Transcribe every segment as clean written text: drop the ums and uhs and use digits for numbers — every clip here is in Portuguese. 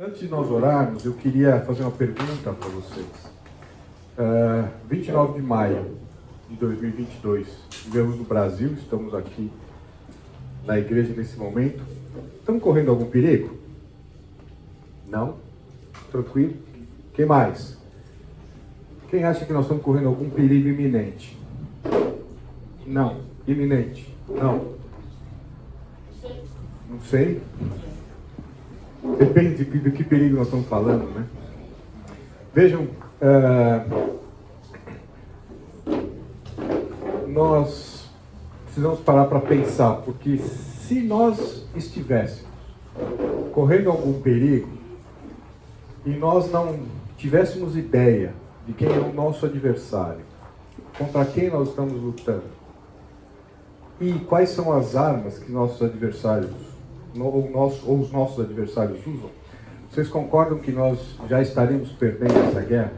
Antes de nós orarmos, eu queria fazer uma pergunta para vocês. 29 de maio de 2022, vivemos no Brasil, estamos aqui na igreja nesse momento. Estamos correndo algum perigo? Não? Tranquilo? Quem mais? Quem acha que nós estamos correndo algum perigo iminente? Não. Iminente? Não. Não sei. Depende do que perigo nós estamos falando, né? Vejam, nós precisamos parar para pensar, porque se nós estivéssemos correndo algum perigo e nós não tivéssemos ideia de quem é o nosso adversário, contra quem nós estamos lutando, e quais são as armas que nossos adversários ou os nossos adversários usam, vocês concordam que nós já estaríamos perdendo essa guerra?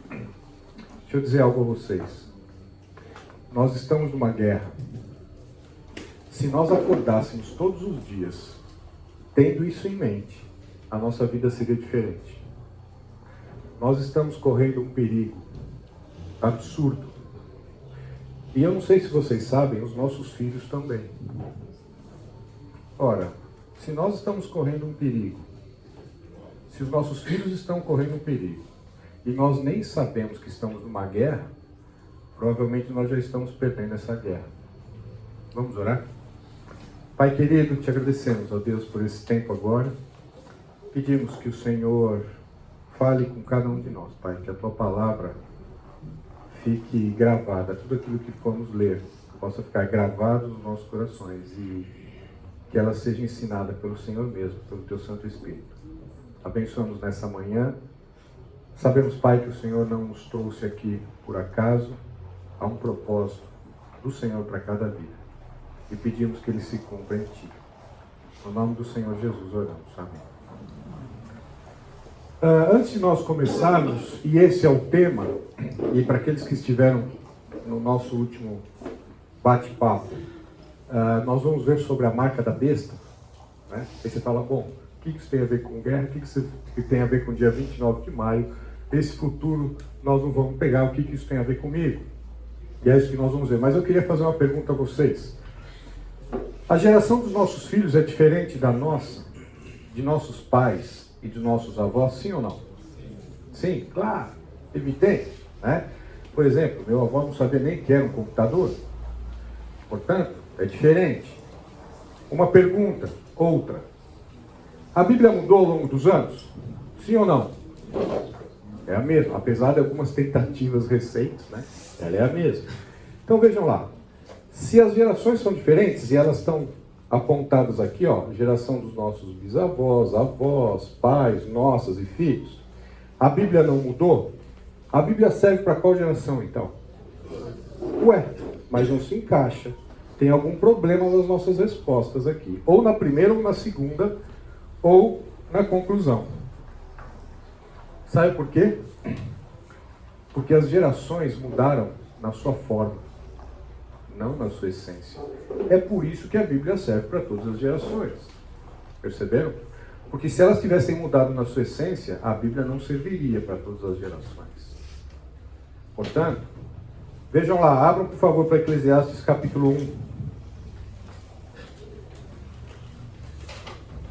Deixa eu dizer algo a vocês. Nós estamos numa guerra. Se nós acordássemos todos os dias tendo isso em mente, a nossa vida seria diferente. Nós estamos correndo um perigo absurdo. E eu não sei se vocês sabem, os nossos filhos também. Ora, se nós estamos correndo um perigo, se os nossos filhos estão correndo um perigo, e nós nem sabemos que estamos numa guerra, provavelmente nós já estamos perdendo essa guerra. Vamos orar? Pai querido, te agradecemos, ó Deus, por esse tempo agora. Pedimos que o Senhor fale com cada um de nós, Pai, que a tua palavra fique gravada, tudo aquilo que formos ler, possa ficar gravado nos nossos corações e que ela seja ensinada pelo Senhor mesmo, pelo teu Santo Espírito. Abençoamos nessa manhã. Sabemos, Pai, que o Senhor não nos trouxe aqui por acaso, há um propósito do Senhor para cada vida. E pedimos que ele se cumpra em ti. No nome do Senhor Jesus oramos. Amém. Antes de nós começarmos, e esse é o tema, e para aqueles que estiveram no nosso último bate-papo, nós vamos ver sobre a marca da besta, né? Aí você fala, bom, o que isso tem a ver com guerra? O que isso tem a ver com o dia 29 de maio? Esse futuro nós não vamos pegar, o que isso tem a ver comigo? E é isso que nós vamos ver. Mas eu queria fazer uma pergunta a vocês. A geração dos nossos filhos é diferente da nossa, de nossos pais e dos nossos avós, sim ou não? Sim, claro, evidente, né? Por exemplo, meu avô não sabia nem que era um computador, portanto, é diferente. Uma pergunta, outra. A Bíblia mudou ao longo dos anos? Sim ou não? É a mesma, apesar de algumas tentativas recentes, né? Ela é a mesma. Então vejam lá, se as gerações são diferentes e elas estão apontadas aqui, ó, geração dos nossos bisavós, avós, pais, nossas e filhos, a Bíblia não mudou? A Bíblia serve para qual geração então? Ué, mas não se encaixa. Tem algum problema nas nossas respostas aqui. Ou na primeira, ou na segunda, ou na conclusão. Sabe por quê? Porque as gerações mudaram na sua forma, não na sua essência. É por isso que a Bíblia serve para todas as gerações. Perceberam? Porque se elas tivessem mudado na sua essência, a Bíblia não serviria para todas as gerações. Portanto, vejam lá, abram por favor para Eclesiastes capítulo 1.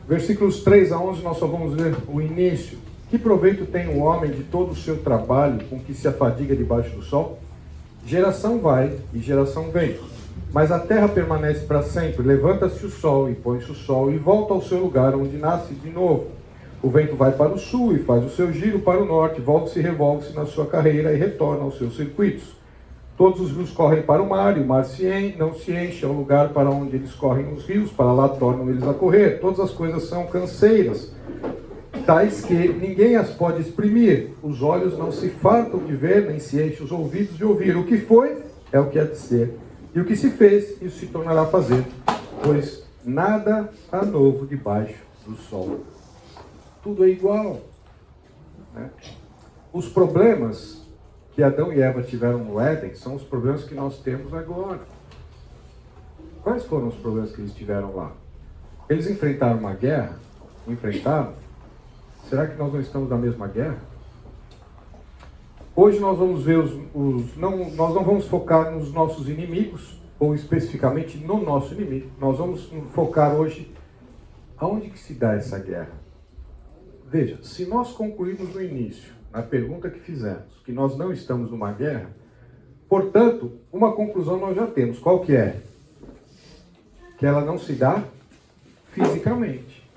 Versículos 3 a 11, nós só vamos ver o início. Que proveito tem o homem de todo o seu trabalho com que se afadiga debaixo do sol? Geração vai e geração vem, mas a terra permanece para sempre. Levanta-se o sol e põe-se o sol e volta ao seu lugar onde nasce de novo. O vento vai para o sul e faz o seu giro para o norte, volta-se e revolve-se na sua carreira e retorna aos seus circuitos. Todos os rios correm para o mar, e o mar não se enche, é o lugar para onde eles correm os rios, para lá tornam eles a correr. Todas as coisas são canseiras, tais que ninguém as pode exprimir. Os olhos não se fartam de ver, nem se enchem os ouvidos de ouvir. O que foi, é o que há de ser. E o que se fez, isso se tornará a fazer. Pois nada há novo debaixo do sol. Tudo é igual, né? Os problemas que Adão e Eva tiveram no Éden são os problemas que nós temos agora. Quais foram os problemas que eles tiveram lá? Eles enfrentaram uma guerra, enfrentaram. Será que nós não estamos na mesma guerra? Hoje nós vamos ver nós não vamos focar nos nossos inimigos, ou especificamente no nosso inimigo. Nós vamos focar hoje aonde que se dá essa guerra. Veja, se nós concluirmos no início, na pergunta que fizemos, que nós não estamos numa guerra, portanto, uma conclusão nós já temos. Qual que é? Que ela não se dá fisicamente.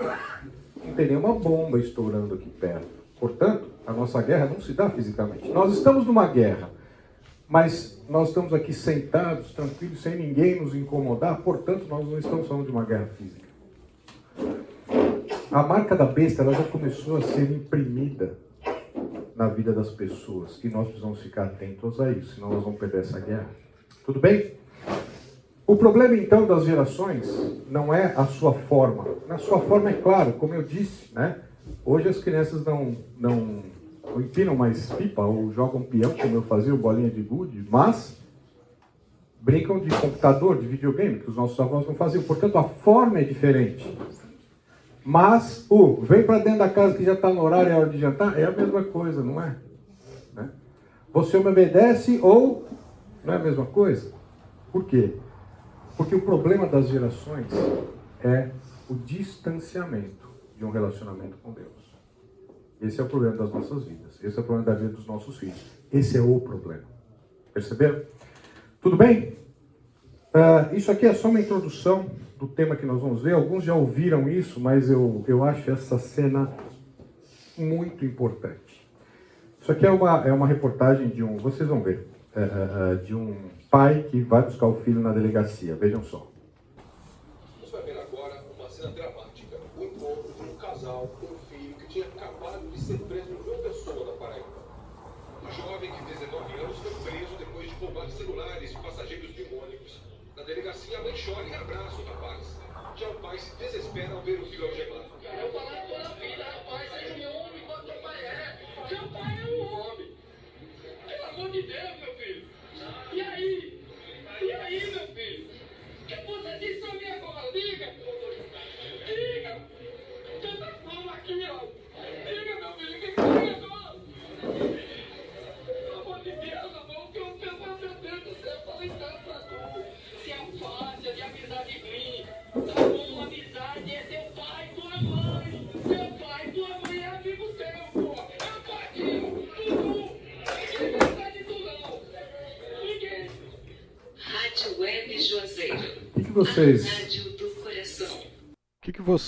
Não tem nenhuma bomba estourando aqui perto. Portanto, a nossa guerra não se dá fisicamente. Nós estamos numa guerra, mas nós estamos aqui sentados, tranquilos, sem ninguém nos incomodar, portanto, nós não estamos falando de uma guerra física. A marca da besta ela já começou a ser imprimida na vida das pessoas, e nós precisamos ficar atentos a isso, senão nós vamos perder essa guerra. Tudo bem? O problema, então, das gerações não é a sua forma. Na sua forma, é claro, como eu disse, né? Hoje as crianças não empinam mais pipa ou jogam peão, como eu fazia, o bolinha de gude, mas brincam de computador, de videogame, que os nossos avós não faziam. Portanto, a forma é diferente. Mas vem para dentro da casa que já está no horário, é hora de jantar, é a mesma coisa, não é? Né? Você me obedece ou não é a mesma coisa? Por quê? Porque o problema das gerações é o distanciamento de um relacionamento com Deus. Esse é o problema das nossas vidas. Esse é o problema da vida dos nossos filhos. Esse é o problema. Perceberam? Tudo bem? Isso aqui é só uma introdução do tema que nós vamos ver. Alguns já ouviram isso, mas eu acho essa cena muito importante. Isso aqui é uma reportagem de vocês vão ver, de um pai que vai buscar o filho na delegacia. Vejam só. Você vai ver agora uma cena dramática. O encontro de um casal com um filho que tinha acabado de ser preso em João Pessoa, na Paraíba. O jovem de 19 anos foi preso depois de roubar celulares de passageiros de ônibus. Na delegacia, a mãe chora e abraça o rapaz. Já o pai se desespera ao ver o filho algemado. Eu falar toda a vida, rapaz, seja um homem igual teu pai é. Seu pai é um homem. Pelo amor de Deus, meu filho. E aí? E aí, meu filho? O que você disse pra mim agora? Diga. Diga. Tanta fama aqui, ó. Diga, meu filho, o que foi agora? Pelo amor de Deus, amor, o que eu tenho, meu Deus do céu, falei tanto pra tu. Se afaste de amizade ruim. Tá bom, amizade é teu pai, tua mãe. Teu pai, tua mãe é amigo teu, pô. É o Patinho, Dudu. Ninguém vai sair de tu, não. Ninguém. Rádio Web Juazeiro. O que vocês... A rádio do coração.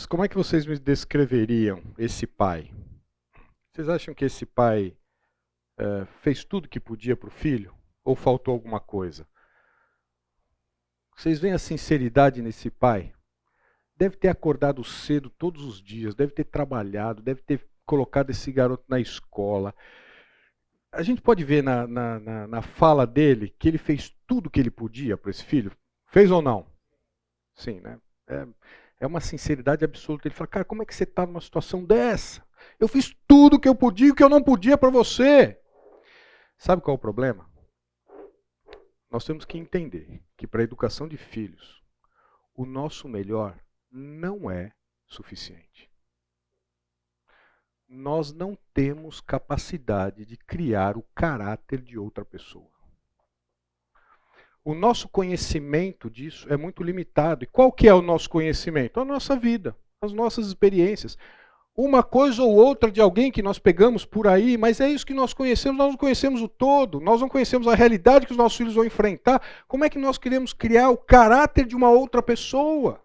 Como é que vocês me descreveriam esse pai? Vocês acham que esse pai fez tudo que podia para o filho? Ou faltou alguma coisa? Vocês veem a sinceridade nesse pai? Deve ter acordado cedo todos os dias, deve ter trabalhado, deve ter colocado esse garoto na escola. A gente pode ver na fala dele que ele fez tudo que ele podia para esse filho. Fez ou não? Sim, né? É uma sinceridade absoluta. Ele fala, cara, como é que você está numa situação dessa? Eu fiz tudo que eu podia e o que eu não podia para você. Sabe qual é o problema? Nós temos que entender que para a educação de filhos, o nosso melhor não é suficiente. Nós não temos capacidade de criar o caráter de outra pessoa. O nosso conhecimento disso é muito limitado. E qual que é o nosso conhecimento? A nossa vida, as nossas experiências. Uma coisa ou outra de alguém que nós pegamos por aí, mas é isso que nós conhecemos não conhecemos o todo, nós não conhecemos a realidade que os nossos filhos vão enfrentar. Como é que nós queremos criar o caráter de uma outra pessoa?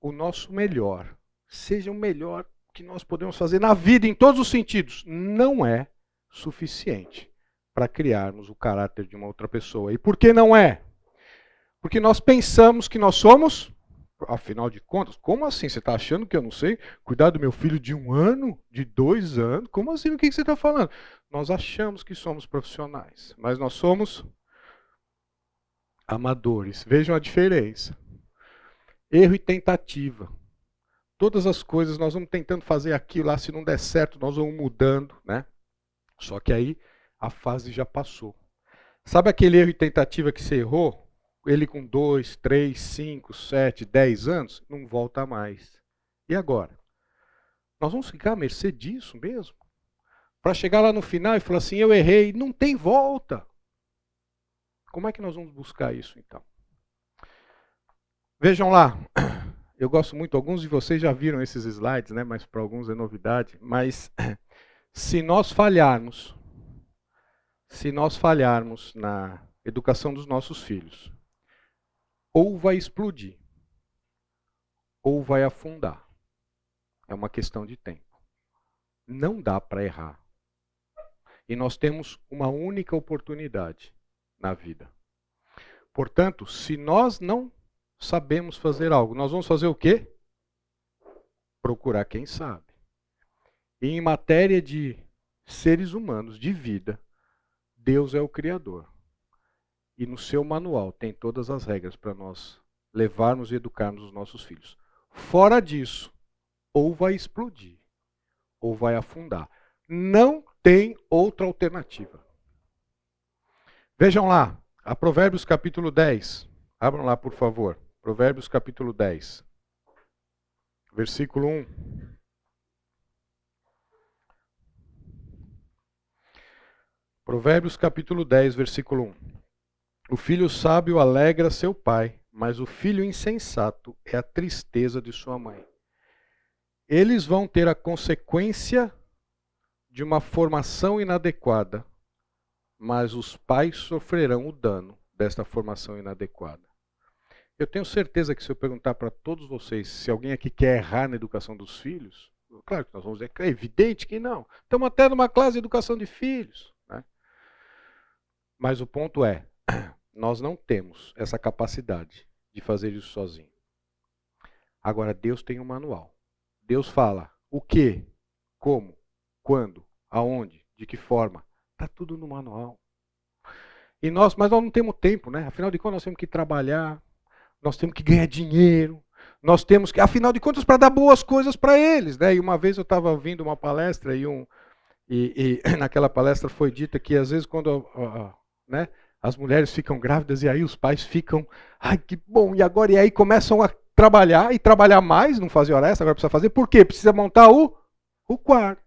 O nosso melhor, seja o melhor que nós podemos fazer na vida, em todos os sentidos, não é suficiente para criarmos o caráter de uma outra pessoa. E por que não é? Porque nós pensamos que nós somos, afinal de contas, como assim? Você está achando que eu não sei cuidar do meu filho de 1 ano, de 2 anos? Como assim? O que você está falando? Nós achamos que somos profissionais, mas nós somos amadores. Vejam a diferença. Erro e tentativa. Todas as coisas nós vamos tentando fazer aquilo lá, se não der certo, nós vamos mudando, né? Só que aí a fase já passou. Sabe aquele erro e tentativa que você errou? ele com 2, 3, 5, 7, 10 anos, não volta mais. E agora? Nós vamos ficar à mercê disso mesmo? Para chegar lá no final e falar assim, eu errei, não tem volta. Como é que nós vamos buscar isso então? Vejam lá, eu gosto muito, alguns de vocês já viram esses slides, né? Mas para alguns é novidade. Mas se nós falharmos na educação dos nossos filhos, ou vai explodir, ou vai afundar. É uma questão de tempo. Não dá para errar. E nós temos uma única oportunidade na vida. Portanto, se nós não sabemos fazer algo, nós vamos fazer o quê? Procurar quem sabe. E em matéria de seres humanos, de vida, Deus é o Criador. E no seu manual tem todas as regras para nós levarmos e educarmos os nossos filhos. Fora disso, ou vai explodir, ou vai afundar. Não tem outra alternativa. Vejam lá, a Provérbios capítulo 10. Abram lá, por favor. Provérbios capítulo 10. Versículo 1. Provérbios capítulo 10, versículo 1. O filho sábio alegra seu pai, mas o filho insensato é a tristeza de sua mãe. Eles vão ter a consequência de uma formação inadequada, mas os pais sofrerão o dano desta formação inadequada. Eu tenho certeza que se eu perguntar para todos vocês se alguém aqui quer errar na educação dos filhos, claro que nós vamos dizer que é evidente que não. Estamos até numa classe de educação de filhos, né? Mas o ponto é, nós não temos essa capacidade de fazer isso sozinho. Agora, Deus tem um manual. Deus fala o que, como, quando, aonde, de que forma. Está tudo no manual. Mas nós não temos tempo, né? Afinal de contas, nós temos que trabalhar, nós temos que ganhar dinheiro, nós temos que, afinal de contas, para dar boas coisas para eles, né? E uma vez eu estava ouvindo uma palestra e naquela palestra foi dita que às vezes quando né, as mulheres ficam grávidas e aí os pais ficam, ai que bom, e agora? E aí começam a trabalhar e trabalhar mais, não fazer hora extra, agora precisa fazer. Por quê? Precisa montar o quarto.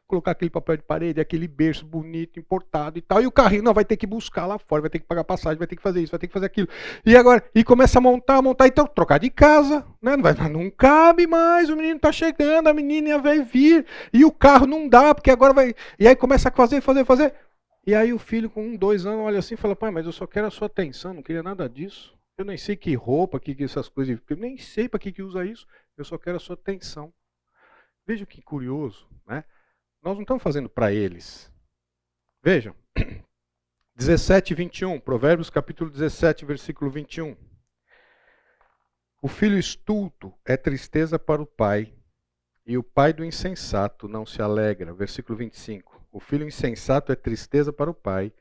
Colocar aquele papel de parede, aquele berço bonito, importado e tal. E o carrinho, não, vai ter que buscar lá fora, vai ter que pagar passagem, vai ter que fazer isso, vai ter que fazer aquilo. E agora, e começa a montar, então trocar de casa, né? Não cabe mais, o menino está chegando, a menina vai vir, e o carro não dá, porque agora vai... E aí começa a fazer. E aí o filho com 1, 2 anos olha assim e fala, pai, mas eu só quero a sua atenção, não queria nada disso. Eu nem sei que roupa, que essas coisas, eu nem sei para que usa isso, eu só quero a sua atenção. Veja que curioso, né? Nós não estamos fazendo para eles. Vejam, 17 e 21, Provérbios capítulo 17, versículo 21. O filho estulto é tristeza para o pai, e o pai do insensato não se alegra. Versículo 25. O filho insensato é tristeza para o pai,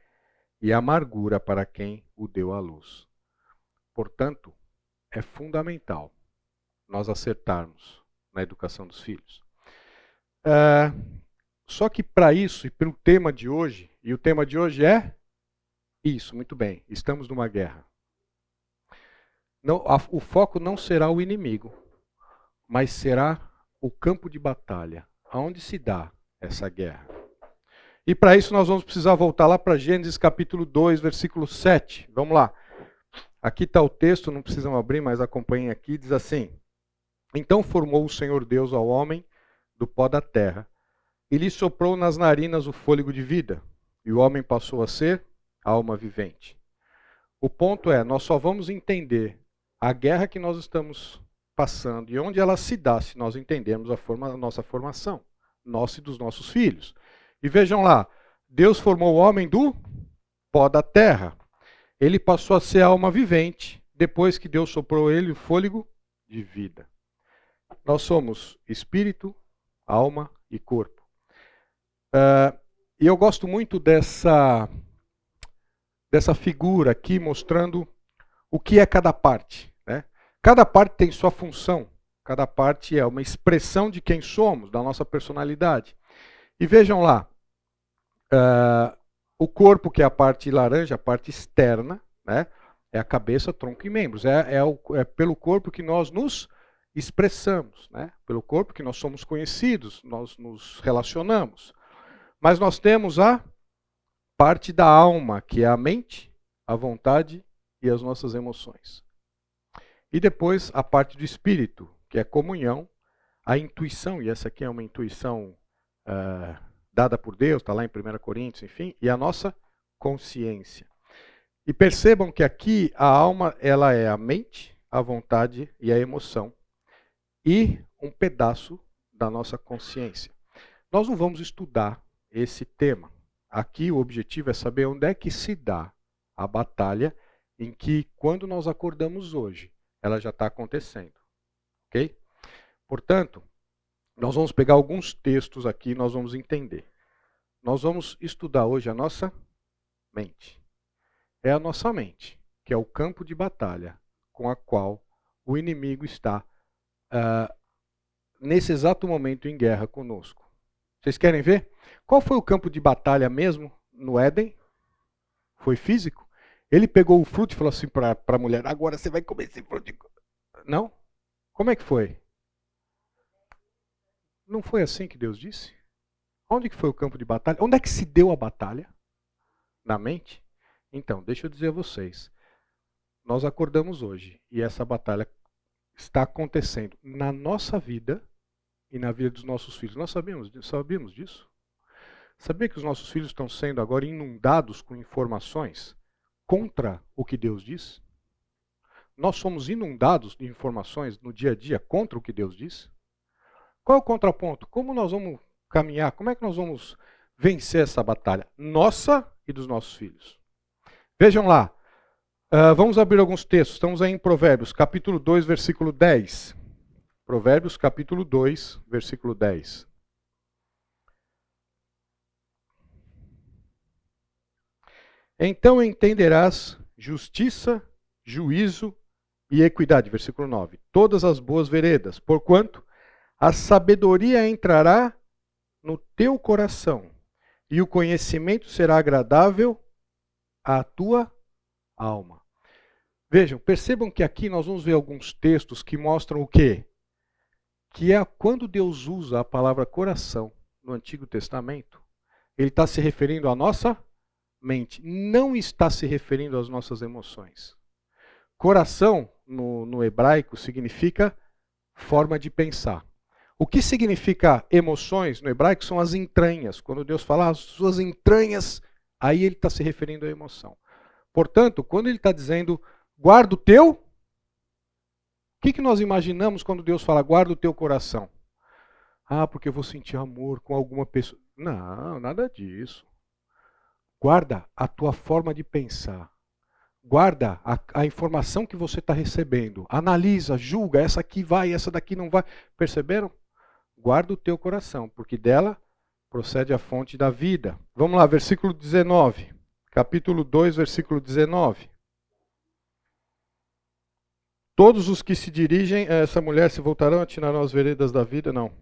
e amargura para quem o deu à luz. Portanto, é fundamental nós acertarmos na educação dos filhos. Só que para isso, e pelo tema de hoje, e o tema de hoje é isso, muito bem, estamos numa guerra. Não, o foco não será o inimigo, mas será o campo de batalha, aonde se dá essa guerra. E para isso nós vamos precisar voltar lá para Gênesis capítulo 2, versículo 7. Vamos lá. Aqui está o texto, não precisam abrir, mas acompanhem aqui, diz assim: Então formou o Senhor Deus ao homem do pó da terra, e lhe soprou nas narinas o fôlego de vida, e o homem passou a ser alma vivente. O ponto é, nós só vamos entender a guerra que nós estamos passando e onde ela se dá se nós entendermos a nossa formação, nossa e dos nossos filhos. E vejam lá, Deus formou o homem do pó da terra. Ele passou a ser alma vivente, depois que Deus soprou ele o fôlego de vida. Nós somos espírito, alma e corpo. E eu gosto muito dessa figura aqui mostrando o que é cada parte, né? Cada parte tem sua função, cada parte é uma expressão de quem somos, da nossa personalidade. E vejam lá, o corpo, que é a parte laranja, a parte externa, né? É a cabeça, tronco e membros. É pelo corpo que nós nos expressamos, né? Pelo corpo que nós somos conhecidos, nós nos relacionamos. Mas nós temos a parte da alma, que é a mente, a vontade e as nossas emoções. E depois a parte do espírito, que é a comunhão, a intuição, e essa aqui é uma intuição dada por Deus, está lá em 1 Coríntios, enfim, e a nossa consciência. E percebam que aqui a alma ela é a mente, a vontade e a emoção. E um pedaço da nossa consciência. Nós não vamos estudar esse tema. Aqui o objetivo é saber onde é que se dá a batalha em que, quando nós acordamos hoje, ela já está acontecendo. Ok? Portanto, nós vamos pegar alguns textos aqui e nós vamos entender. Nós vamos estudar hoje a nossa mente. É a nossa mente, que é o campo de batalha com a qual o inimigo está nesse exato momento em guerra conosco. Vocês querem ver? Qual foi o campo de batalha mesmo no Éden? Foi físico? Ele pegou o fruto e falou assim para a mulher, agora você vai comer esse fruto. Não? Como é que foi? Não foi assim que Deus disse? Onde que foi o campo de batalha? Onde é que se deu a batalha? Na mente? Então, deixa eu dizer a vocês. Nós acordamos hoje e essa batalha está acontecendo na nossa vida e na vida dos nossos filhos. Nós sabíamos disso? Sabia que os nossos filhos estão sendo agora inundados com informações contra o que Deus diz? Nós somos inundados de informações no dia a dia contra o que Deus diz? Qual é o contraponto? Como nós vamos caminhar? Como é que nós vamos vencer essa batalha? Nossa e dos nossos filhos. Vejam lá. Vamos abrir alguns textos. Estamos aí em Provérbios, capítulo 2, versículo 10. Provérbios, capítulo 2, versículo 10. Então entenderás justiça, juízo e equidade. Versículo 9. Todas as boas veredas, porquanto a sabedoria entrará no teu coração e o conhecimento será agradável à tua alma. Vejam, percebam que aqui nós vamos ver alguns textos que mostram o quê? Que é quando Deus usa a palavra coração no Antigo Testamento, ele está se referindo à nossa mente, não está se referindo às nossas emoções. Coração, no hebraico, significa forma de pensar. O que significa emoções no hebraico são as entranhas. Quando Deus fala as suas entranhas, aí ele está se referindo à emoção. Portanto, quando ele está dizendo guarda o teu, o que nós imaginamos quando Deus fala guarda o teu coração? Ah, porque eu vou sentir amor com alguma pessoa. Não, nada disso. Guarda a tua forma de pensar. Guarda a informação que você está recebendo. Analisa, julga, essa aqui vai, essa daqui não vai. Perceberam? Guarda o teu coração, porque dela procede a fonte da vida. Vamos lá, versículo 19. Capítulo 2, versículo 19. Todos os que se dirigem a essa mulher se voltarão, atinarão as veredas da vida? Não.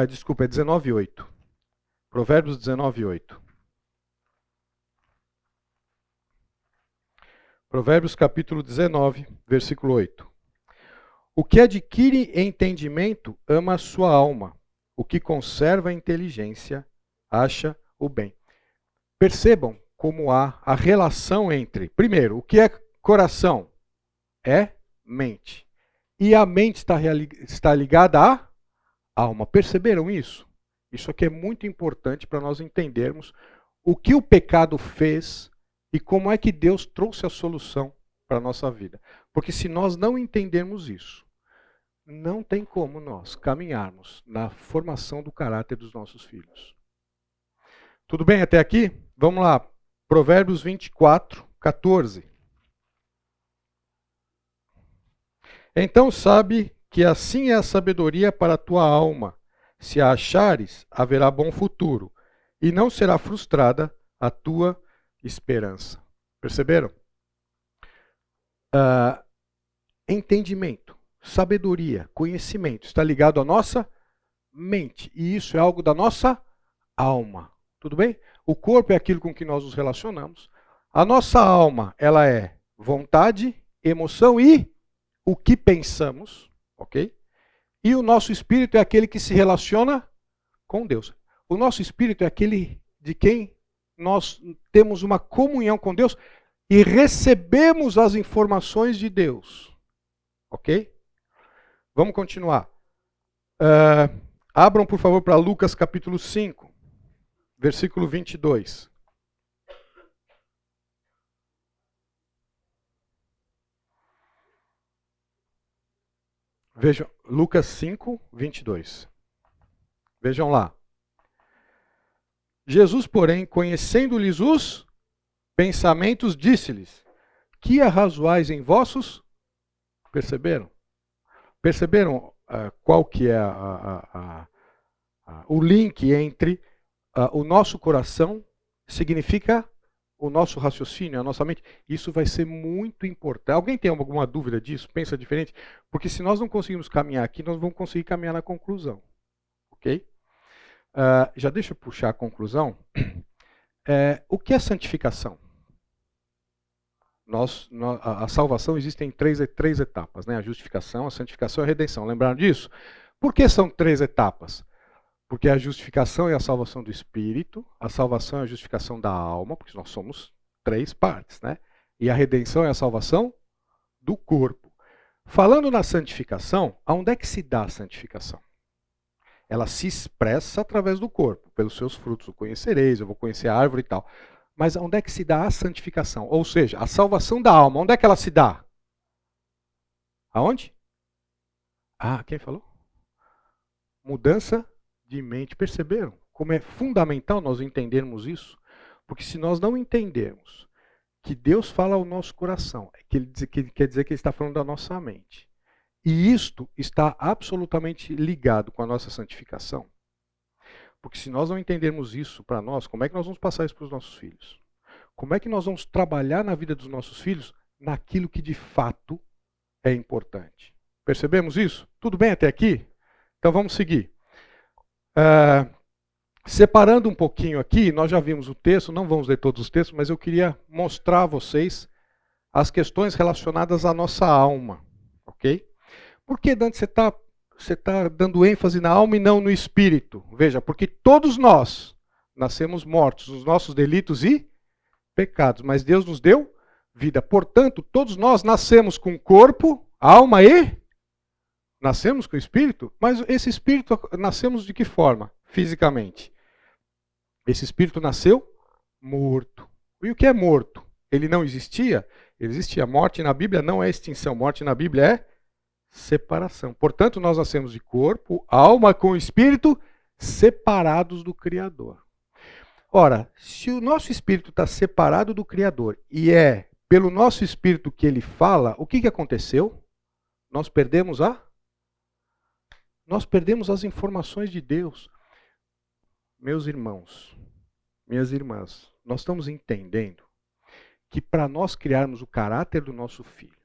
Desculpa, é 19:8. Provérbios 19:8. Provérbios capítulo 19, versículo 8. O que adquire entendimento ama a sua alma. O que conserva a inteligência acha o bem. Percebam como há a relação entre, primeiro, o que é coração? É mente. E a mente está ligada à alma. Perceberam isso? Isso aqui é muito importante para nós entendermos o que o pecado fez e como é que Deus trouxe a solução para a nossa vida. Porque se nós não entendermos isso, não tem como nós caminharmos na formação do caráter dos nossos filhos. Tudo bem até aqui? Vamos lá. Provérbios 24, 14. Então sabe que assim é a sabedoria para a tua alma. Se a achares, haverá bom futuro, e não será frustrada a tua esperança. Perceberam? Entendimento, sabedoria, conhecimento está ligado à nossa mente. E isso é algo da nossa alma. Tudo bem? O corpo é aquilo com que nós nos relacionamos. A nossa alma, ela é vontade, emoção e o que pensamos, ok? E o nosso espírito é aquele que se relaciona com Deus. O nosso espírito é aquele de quem nós temos uma comunhão com Deus e recebemos as informações de Deus. Ok? Vamos continuar. Abram, por favor, para Lucas capítulo 5, versículo 22. Vejam, Lucas 5, 22. Vejam lá. Jesus, porém, conhecendo-lhes os pensamentos, disse-lhes: que arrazoais em vossos? Perceberam? Perceberam qual que é o link entre o nosso coração, significa o nosso raciocínio, a nossa mente? Isso vai ser muito importante. Alguém tem alguma dúvida disso? Pensa diferente? Porque se nós não conseguimos caminhar aqui, nós vamos conseguir caminhar na conclusão. Ok? Já deixa eu puxar a conclusão. O que é santificação? A salvação existe em três etapas, né? A justificação, a santificação e a redenção. Lembraram disso? Por que são 3 etapas? Porque a justificação é a salvação do espírito, a salvação é a justificação da alma, porque nós somos 3 partes, né? E a redenção é a salvação do corpo. Falando na santificação, aonde é que se dá a santificação? Ela se expressa através do corpo, pelos seus frutos o conhecereis, eu vou conhecer a árvore e tal. Mas onde é que se dá a santificação? Ou seja, a salvação da alma, onde é que ela se dá? Aonde? Quem falou? Mudança de mente. Perceberam como é fundamental nós entendermos isso? Porque se nós não entendermos que Deus fala ao nosso coração, quer dizer que Ele está falando da nossa mente. E isto está absolutamente ligado com a nossa santificação. Porque se nós não entendermos isso para nós, como é que nós vamos passar isso para os nossos filhos? Como é que nós vamos trabalhar na vida dos nossos filhos naquilo que de fato é importante? Percebemos isso? Tudo bem até aqui? Então vamos seguir. Separando um pouquinho aqui, nós já vimos o texto, não vamos ler todos os textos, mas eu queria mostrar a vocês as questões relacionadas à nossa alma. Ok? Por que, Dante, você está dando ênfase na alma e não no espírito? Veja, porque todos nós nascemos mortos nos nossos delitos e pecados, mas Deus nos deu vida. Portanto, todos nós nascemos com corpo, alma e nascemos com espírito. Mas esse espírito, nascemos de que forma? Fisicamente. Esse espírito nasceu morto. E o que é morto? Ele não existia? Ele existia. Morte na Bíblia não é extinção. Morte na Bíblia é separação. Portanto, nós nascemos de corpo, alma com espírito separados do Criador. Ora, se o nosso espírito está separado do Criador e é pelo nosso espírito que ele fala, o que aconteceu? Nós perdemos as informações de Deus. Meus irmãos, minhas irmãs, nós estamos entendendo que para nós criarmos o caráter do nosso filho,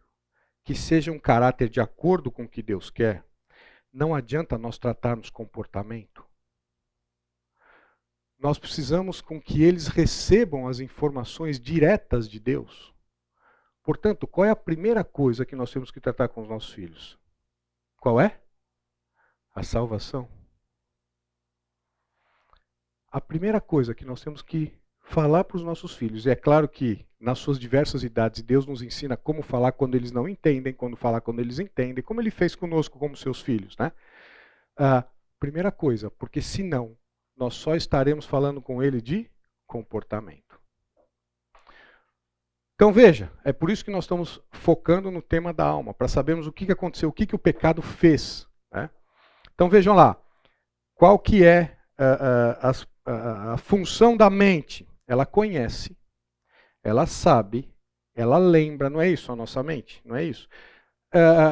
que seja um caráter de acordo com o que Deus quer, não adianta nós tratarmos comportamento. Nós precisamos com que eles recebam as informações diretas de Deus. Portanto, qual é a primeira coisa que nós temos que tratar com os nossos filhos? Qual é? A salvação. A primeira coisa que nós temos que falar para os nossos filhos, e é claro que nas suas diversas idades Deus nos ensina como falar quando eles não entendem, quando falar quando eles entendem, como Ele fez conosco como seus filhos, né? Primeira coisa, porque senão nós só estaremos falando com ele de comportamento. Então veja, é por isso que nós estamos focando no tema da alma, para sabermos o que aconteceu, o que o pecado fez, né? Então vejam lá, qual que é a função da mente? Ela conhece, ela sabe, ela lembra, não é isso a nossa mente? Não é isso?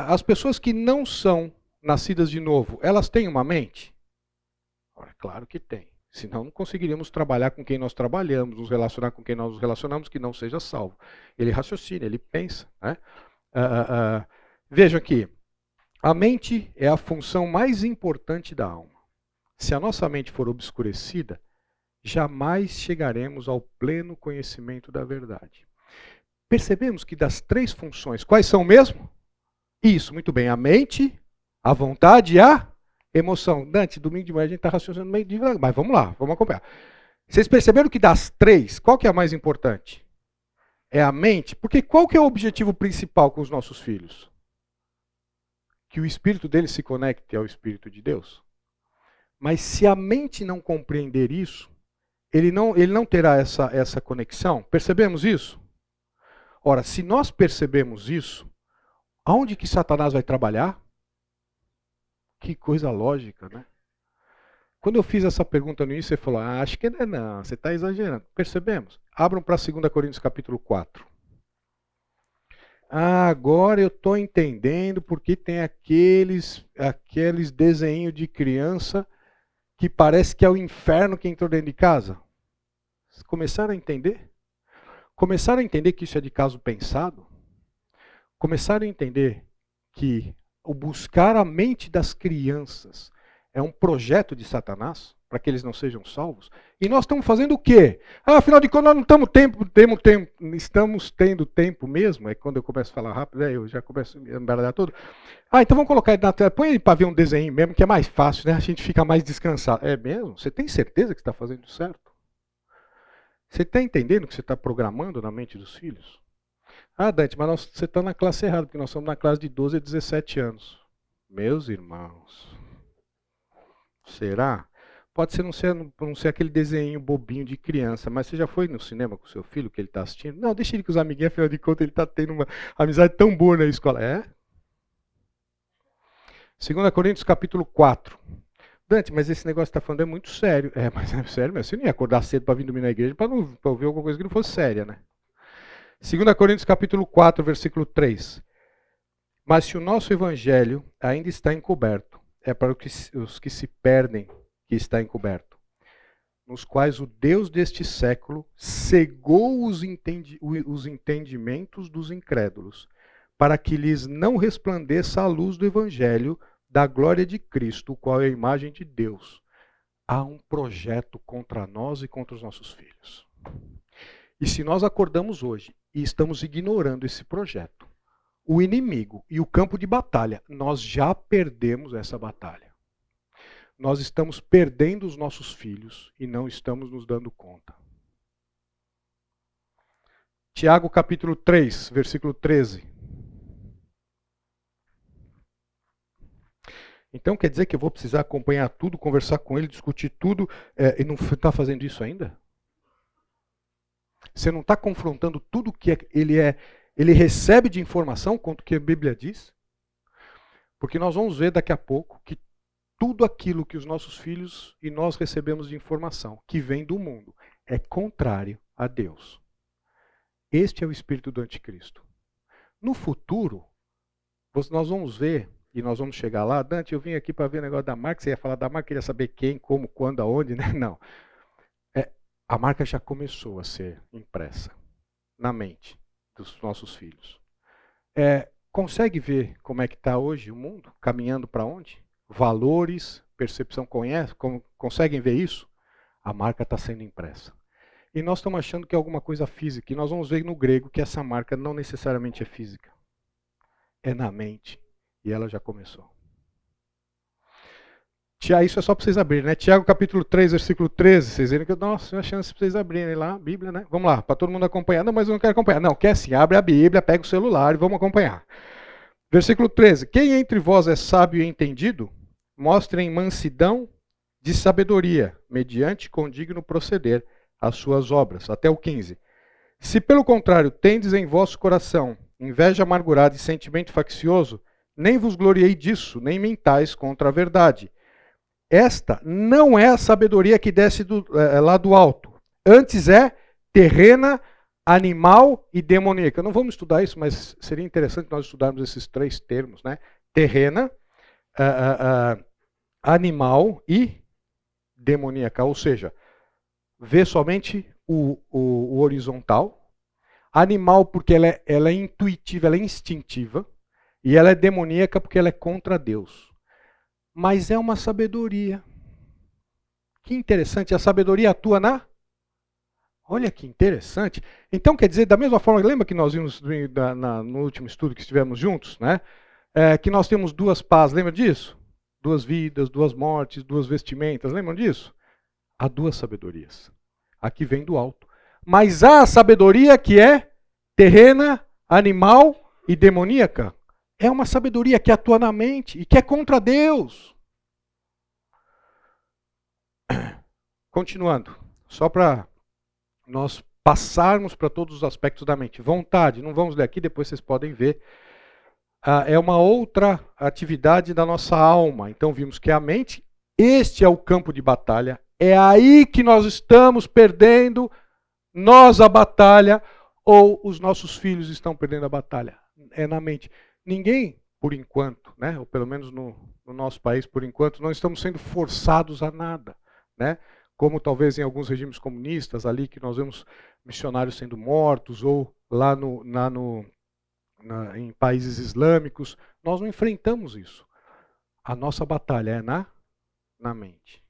As pessoas que não são nascidas de novo, elas têm uma mente? Ora, claro que tem. Senão não conseguiríamos trabalhar com quem nós trabalhamos, nos relacionar com quem nós nos relacionamos, que não seja salvo. Ele raciocina, ele pensa, né? Vejam aqui, a mente é a função mais importante da alma. Se a nossa mente for obscurecida, jamais chegaremos ao pleno conhecimento da verdade. Percebemos que das 3 funções, quais são mesmo? Isso, muito bem. A mente, a vontade e a emoção. Dante, domingo de manhã a gente está raciocinando meio devagar, mas vamos lá, vamos acompanhar. Vocês perceberam que das 3, qual que é a mais importante? É a mente? Porque qual que é o objetivo principal com os nossos filhos? Que o espírito deles se conecte ao Espírito de Deus. Mas se a mente não compreender isso, ele não terá essa conexão. Percebemos isso? Ora, se nós percebemos isso, aonde que Satanás vai trabalhar? Que coisa lógica, né? Quando eu fiz essa pergunta no início, você falou, acho que não, você está exagerando. Percebemos? Abram para 2 Coríntios capítulo 4. Agora eu estou entendendo porque tem aqueles desenhos de criança que parece que é o inferno que entrou dentro de casa. Vocês começaram a entender? Começaram a entender que isso é de caso pensado? Começaram a entender que o buscar a mente das crianças é um projeto de Satanás, para que eles não sejam salvos? E nós estamos fazendo o quê? Afinal de contas, nós não estamos tendo tempo mesmo. É quando eu começo a falar rápido, eu já começo a me embaralhar todo. Então vamos colocar ele na tela. Põe ele para ver um desenho mesmo, que é mais fácil, né? A gente fica mais descansado. É mesmo? Você tem certeza que está fazendo certo? Você está entendendo o que você está programando na mente dos filhos? Dante, mas você está na classe errada, porque nós somos na classe de 12 a 17 anos. Meus irmãos, será? Pode ser não ser aquele desenho bobinho de criança, mas você já foi no cinema com o seu filho, que ele está assistindo? Não, deixa ele com os amiguinhos, afinal de contas ele está tendo uma amizade tão boa na escola. 2 Coríntios capítulo 4. Dante, mas esse negócio que está falando é muito sério. Mas é sério mesmo. Você não ia acordar cedo para vir dormir na igreja para ouvir alguma coisa que não fosse séria, né? 2 Coríntios capítulo 4, versículo 3. Mas se o nosso evangelho ainda está encoberto, é para os que se perdem que está encoberto, nos quais o Deus deste século cegou os entendimentos dos incrédulos, para que lhes não resplandeça a luz do evangelho da glória de Cristo, o qual é a imagem de Deus. Há um projeto contra nós e contra os nossos filhos. E se nós acordamos hoje e estamos ignorando esse projeto, o inimigo e o campo de batalha, nós já perdemos essa batalha. Nós estamos perdendo os nossos filhos e não estamos nos dando conta. Tiago capítulo 3, versículo 13. Então quer dizer que eu vou precisar acompanhar tudo, conversar com ele, discutir tudo, e não está fazendo isso ainda? Você não está confrontando tudo que ele recebe de informação quanto que a Bíblia diz? Porque nós vamos ver daqui a pouco que tudo aquilo que os nossos filhos e nós recebemos de informação, que vem do mundo, é contrário a Deus. Este é o espírito do anticristo. No futuro, nós vamos ver, e nós vamos chegar lá. Dante, eu vim aqui para ver o negócio da marca, você ia falar da marca, queria saber quem, como, quando, aonde, né? Não. A marca já começou a ser impressa na mente dos nossos filhos. Consegue ver como é que está hoje o mundo? Caminhando para onde? Valores, percepção, conseguem ver isso? A marca está sendo impressa. E nós estamos achando que é alguma coisa física. E nós vamos ver no grego que essa marca não necessariamente é física. É na mente. E ela já começou. Isso é só para vocês abrirem, né? Tiago capítulo 3, versículo 13. Vocês viram que eu dou uma chance para vocês abrirem lá a Bíblia, né? Vamos lá, para todo mundo acompanhar. Não, mas eu não quero acompanhar. Não, quer sim, abre a Bíblia, pega o celular e vamos acompanhar. Versículo 13. Quem entre vós é sábio e entendido, mostrem mansidão de sabedoria, mediante condigno proceder as suas obras. Até o 15. Se pelo contrário tendes em vosso coração inveja amargurada e sentimento faccioso, nem vos gloriei disso, nem mentais contra a verdade. Esta não é a sabedoria que desce lá do alto. Antes é terrena, animal e demoníaca. Não vamos estudar isso, mas seria interessante nós estudarmos esses 3 termos, né? Terrena, animal e demoníaca. Ou seja, vê somente o horizontal. Animal porque ela é intuitiva, ela é instintiva. E ela é demoníaca porque ela é contra Deus. Mas é uma sabedoria. Que interessante, a sabedoria atua Olha que interessante. Então, quer dizer, da mesma forma, lembra que nós vimos no último estudo que estivemos juntos, né? Que nós temos duas pás, lembra disso? Duas vidas, duas mortes, duas vestimentas, lembram disso? Há duas sabedorias. Aqui vem do alto. Mas há a sabedoria que é terrena, animal e demoníaca. É uma sabedoria que atua na mente e que é contra Deus. Continuando, só para nós passarmos para todos os aspectos da mente. Vontade, não vamos ler aqui, depois vocês podem ver. É uma outra atividade da nossa alma. Então vimos que a mente, este é o campo de batalha. É aí que nós estamos perdendo, nós a batalha, ou os nossos filhos estão perdendo a batalha. É na mente. Ninguém, por enquanto, né, ou pelo menos no nosso país, por enquanto, não estamos sendo forçados a nada, né? Como talvez em alguns regimes comunistas ali, que nós vemos missionários sendo mortos, ou lá em países islâmicos, nós não enfrentamos isso. A nossa batalha é na mente.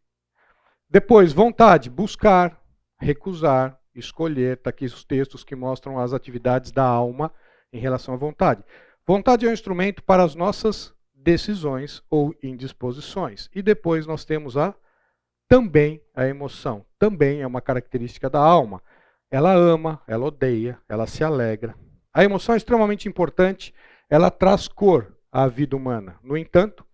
Depois, vontade, buscar, recusar, escolher. Está aqui os textos que mostram as atividades da alma em relação à vontade. Vontade é um instrumento para as nossas decisões ou indisposições. E depois nós temos também a emoção. Também é uma característica da alma. Ela ama, ela odeia, ela se alegra. A emoção é extremamente importante, ela traz cor à vida humana. No entanto,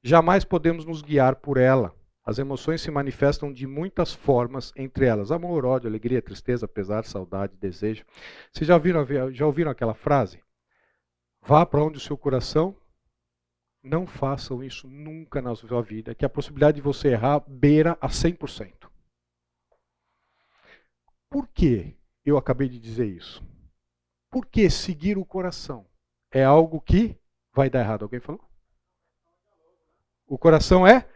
jamais podemos nos guiar por ela. As emoções se manifestam de muitas formas, entre elas amor, ódio, alegria, tristeza, pesar, saudade, desejo. Vocês já ouviram aquela frase? Vá para onde o seu coração. Não façam isso nunca na sua vida, que a possibilidade de você errar beira a 100%. Por que eu acabei de dizer isso? Porque seguir o coração é algo que vai dar errado. Alguém falou? O coração é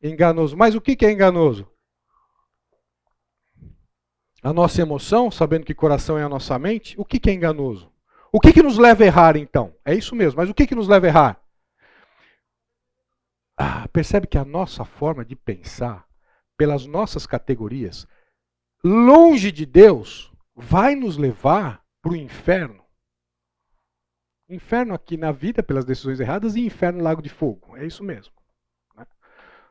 enganoso. Mas o que é enganoso? A nossa emoção, sabendo que coração é a nossa mente, o que é enganoso? O que nos leva a errar, então? É isso mesmo, mas o que nos leva a errar? Percebe que a nossa forma de pensar, pelas nossas categorias, longe de Deus, vai nos levar para o inferno. Inferno aqui na vida pelas decisões erradas e inferno no lago de fogo. É isso mesmo. Né?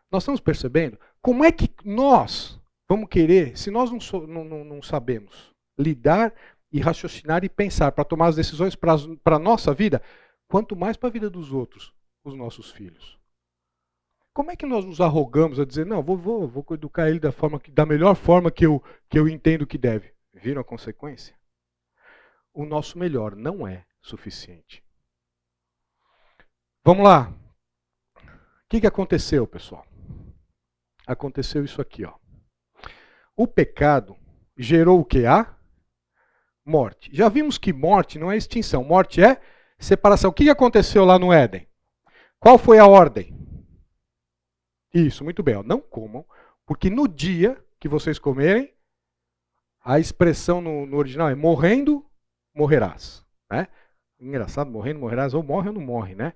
Nós estamos percebendo como é que nós vamos querer, se nós não sabemos lidar e raciocinar e pensar para tomar as decisões para a nossa vida, quanto mais para a vida dos outros, os nossos filhos. Como é que nós nos arrogamos a dizer, não, vou educar ele da melhor forma que eu entendo que deve? Viram a consequência? O nosso melhor não é suficiente. Vamos lá. O que aconteceu, pessoal? Aconteceu isso aqui, ó. O pecado gerou o que? A morte. Já vimos que morte não é extinção, morte é separação. O que aconteceu lá no Éden? Qual foi a ordem? Isso, muito bem. Ó. Não comam, porque no dia que vocês comerem, a expressão no original é morrendo, morrerás. Né? Engraçado, morrendo, morrerás, ou morre ou não morre, né?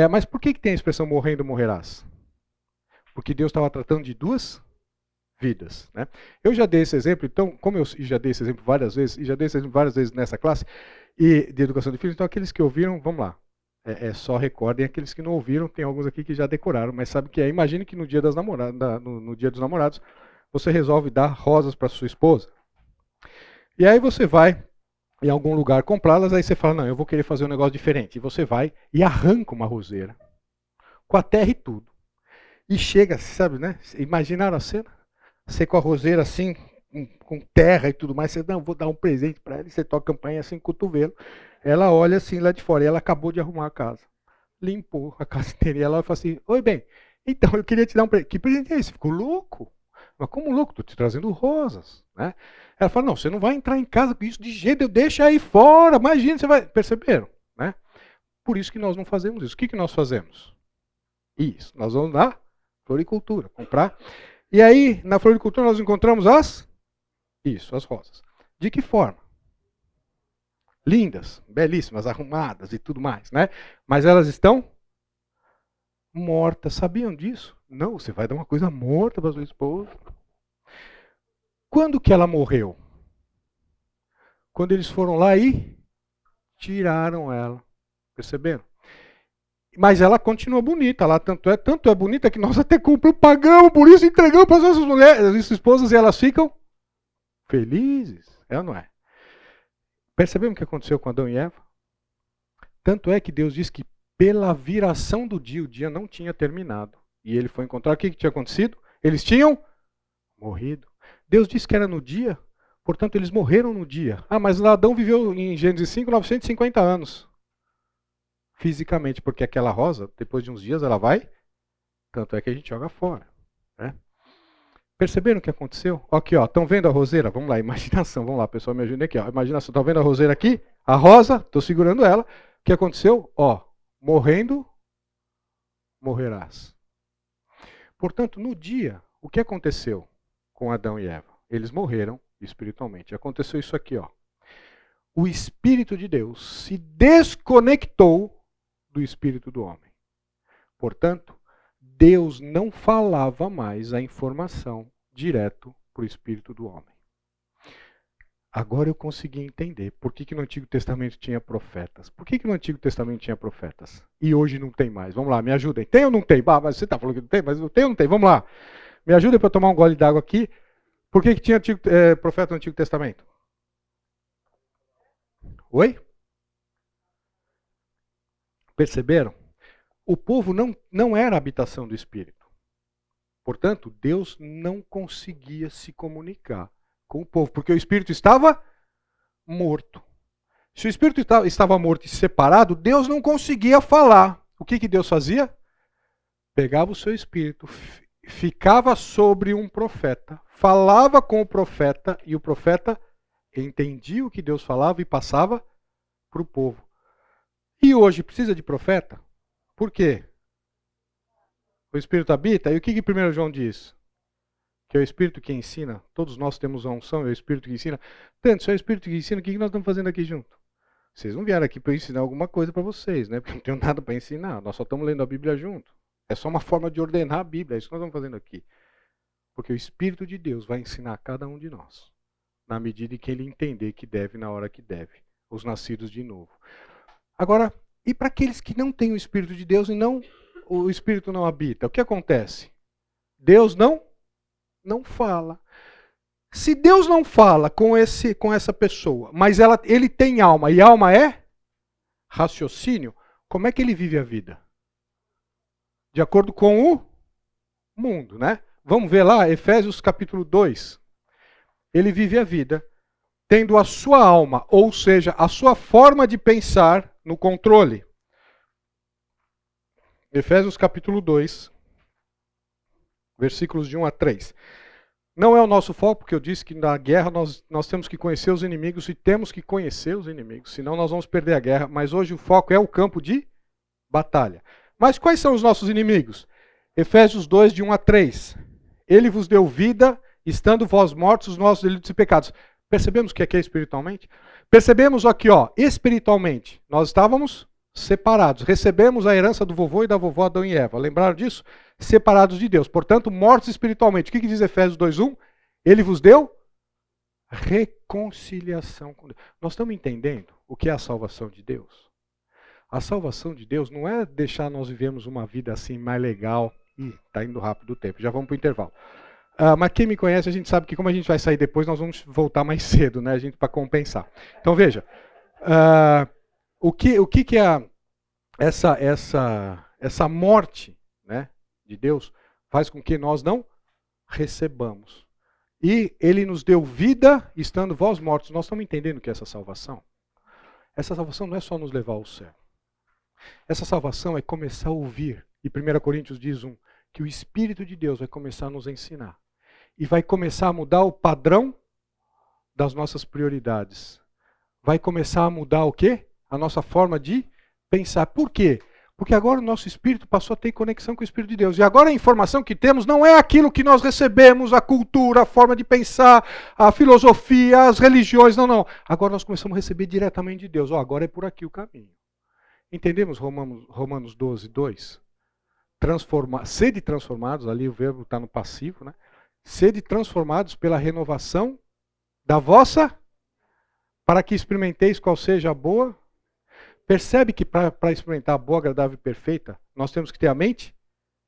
Mas por que tem a expressão morrendo, morrerás? Porque Deus estava tratando de duas vidas. Né? Eu já dei esse exemplo, então, como eu já dei esse exemplo várias vezes, e já dei esse exemplo várias vezes nessa classe, e de educação de filhos, então aqueles que ouviram, vamos lá. Só recordem, aqueles que não ouviram, tem alguns aqui que já decoraram, mas sabe que imagine que no dia das namoradas, no dia dos namorados, você resolve dar rosas para sua esposa. E aí você vai em algum lugar comprá-las, aí você fala, não, eu vou querer fazer um negócio diferente. E você vai e arranca uma roseira, com a terra e tudo. E chega, sabe, né? Imaginaram a cena? Você com a roseira assim, com terra e tudo mais, você, não, vou dar um presente para ela, e você toca a campainha assim com o cotovelo. Ela olha assim lá de fora, e ela acabou de arrumar a casa. Limpou a casa inteira. E ela olha e fala assim, oi, bem, então eu queria te dar um presente. Que presente é esse? Ficou louco? Mas como louco? Estou te trazendo rosas. Né? Ela fala, não, você não vai entrar em casa com isso de jeito, eu deixo aí fora, imagina, você vai... Perceberam? Né? Por isso que nós não fazemos isso. O que nós fazemos? Isso, nós vamos na floricultura, comprar. E aí, na floricultura, nós encontramos as rosas. De que forma? Lindas, belíssimas, arrumadas e tudo mais, né? Mas elas estão mortas. Sabiam disso? Não, você vai dar uma coisa morta para sua esposa. Quando que ela morreu? Quando eles foram lá e tiraram ela. Perceberam? Mas ela continua bonita lá, tanto é bonita que nós até pagamos por isso, entregamos para as nossas mulheres, as nossas esposas, e elas ficam felizes. É ou não é? Percebemos o que aconteceu com Adão e Eva? Tanto é que Deus diz que pela viração do dia, o dia não tinha terminado. E ele foi encontrar, o que tinha acontecido? Eles tinham morrido. Deus disse que era no dia, portanto eles morreram no dia. Ah, mas Adão viveu em Gênesis 5, 950 anos. Fisicamente, porque aquela rosa, depois de uns dias, ela vai, tanto é que a gente joga fora. Né? Perceberam o que aconteceu? Aqui, ó, estão vendo a roseira? Vamos lá, imaginação, vamos lá, pessoal, me ajudem aqui. Ó. Imaginação, estão vendo a roseira aqui? A rosa, estou segurando ela. O que aconteceu? Ó, morrendo, morrerás. Portanto, no dia, o que aconteceu com Adão e Eva? Eles morreram espiritualmente. Aconteceu isso aqui, ó. O Espírito de Deus se desconectou do espírito do homem. Portanto, Deus não falava mais a informação direto para o espírito do homem. Agora eu consegui entender por que no Antigo Testamento tinha profetas. Por que no Antigo Testamento tinha profetas? E hoje não tem mais. Vamos lá, me ajudem. Tem ou não tem? Bah, mas você está falando que não tem, mas tem ou não tem? Vamos lá. Me ajudem para tomar um gole d'água aqui. Por que tinha profeta no Antigo Testamento? Oi? Perceberam? O povo não era a habitação do Espírito. Portanto, Deus não conseguia se comunicar com o povo, porque o Espírito estava morto. Se o Espírito estava morto e separado, Deus não conseguia falar. O que Deus fazia? Pegava o seu Espírito, ficava sobre um profeta, falava com o profeta, e o profeta entendia o que Deus falava e passava para o povo. E hoje precisa de profeta? Por quê? O Espírito habita. E o que 1 João diz? Que é o Espírito que ensina. Todos nós temos a unção, é o Espírito que ensina. Tanto, se é o Espírito que ensina, o que nós estamos fazendo aqui junto? Vocês não vieram aqui para eu ensinar alguma coisa para vocês, né? Porque não tenho nada para ensinar. Nós só estamos lendo a Bíblia junto. É só uma forma de ordenar a Bíblia. É isso que nós estamos fazendo aqui. Porque o Espírito de Deus vai ensinar a cada um de nós. Na medida em que ele entender que deve, na hora que deve. Os nascidos de novo. Agora, e para aqueles que não têm o Espírito de Deus e o Espírito não habita, o que acontece? Deus não fala. Se Deus não fala com essa pessoa, mas ele tem alma, e alma é raciocínio, como é que ele vive a vida? De acordo com o mundo, né? Vamos ver lá, Efésios capítulo 2. Ele vive a vida tendo a sua alma, ou seja, a sua forma de pensar no controle. Efésios capítulo 2, versículos de 1 a 3. Não é o nosso foco, porque eu disse que na guerra nós temos que conhecer os inimigos e temos que conhecer os inimigos, senão nós vamos perder a guerra. Mas hoje o foco é o campo de batalha. Mas quais são os nossos inimigos? Efésios 2, de 1 a 3. Ele vos deu vida, estando vós mortos os nossos delitos e pecados. Percebemos o que é espiritualmente? Percebemos aqui, ó, espiritualmente, nós estávamos separados. Recebemos a herança do vovô e da vovó Adão e Eva. Lembraram disso? Separados de Deus. Portanto, mortos espiritualmente. O que diz Efésios 2:1? Ele vos deu reconciliação com Deus. Nós estamos entendendo o que é a salvação de Deus? A salvação de Deus não é deixar nós vivermos uma vida assim mais legal. Ih, está indo rápido o tempo. Já vamos para o intervalo. Mas quem me conhece, a gente sabe que como a gente vai sair depois, nós vamos voltar mais cedo, né, para compensar. Então veja, o que é essa morte, né, de Deus faz com que nós não recebamos. E ele nos deu vida, estando vós mortos. Nós estamos entendendo o que é essa salvação? Essa salvação não é só nos levar ao céu. Essa salvação é começar a ouvir. E 1 Coríntios diz que o Espírito de Deus vai começar a nos ensinar. E vai começar a mudar o padrão das nossas prioridades. Vai começar a mudar o quê? A nossa forma de pensar. Por quê? Porque agora o nosso espírito passou a ter conexão com o Espírito de Deus. E agora a informação que temos não é aquilo que nós recebemos, a cultura, a forma de pensar, a filosofia, as religiões. Não. Agora nós começamos a receber diretamente de Deus. Agora é por aqui o caminho. Entendemos Romanos 12:2? Sede transformados, ali o verbo está no passivo, né? Sede transformados pela renovação da vossa. para que experimenteis qual seja a boa. Percebe que para experimentar a boa, agradável e perfeita, nós temos que ter a mente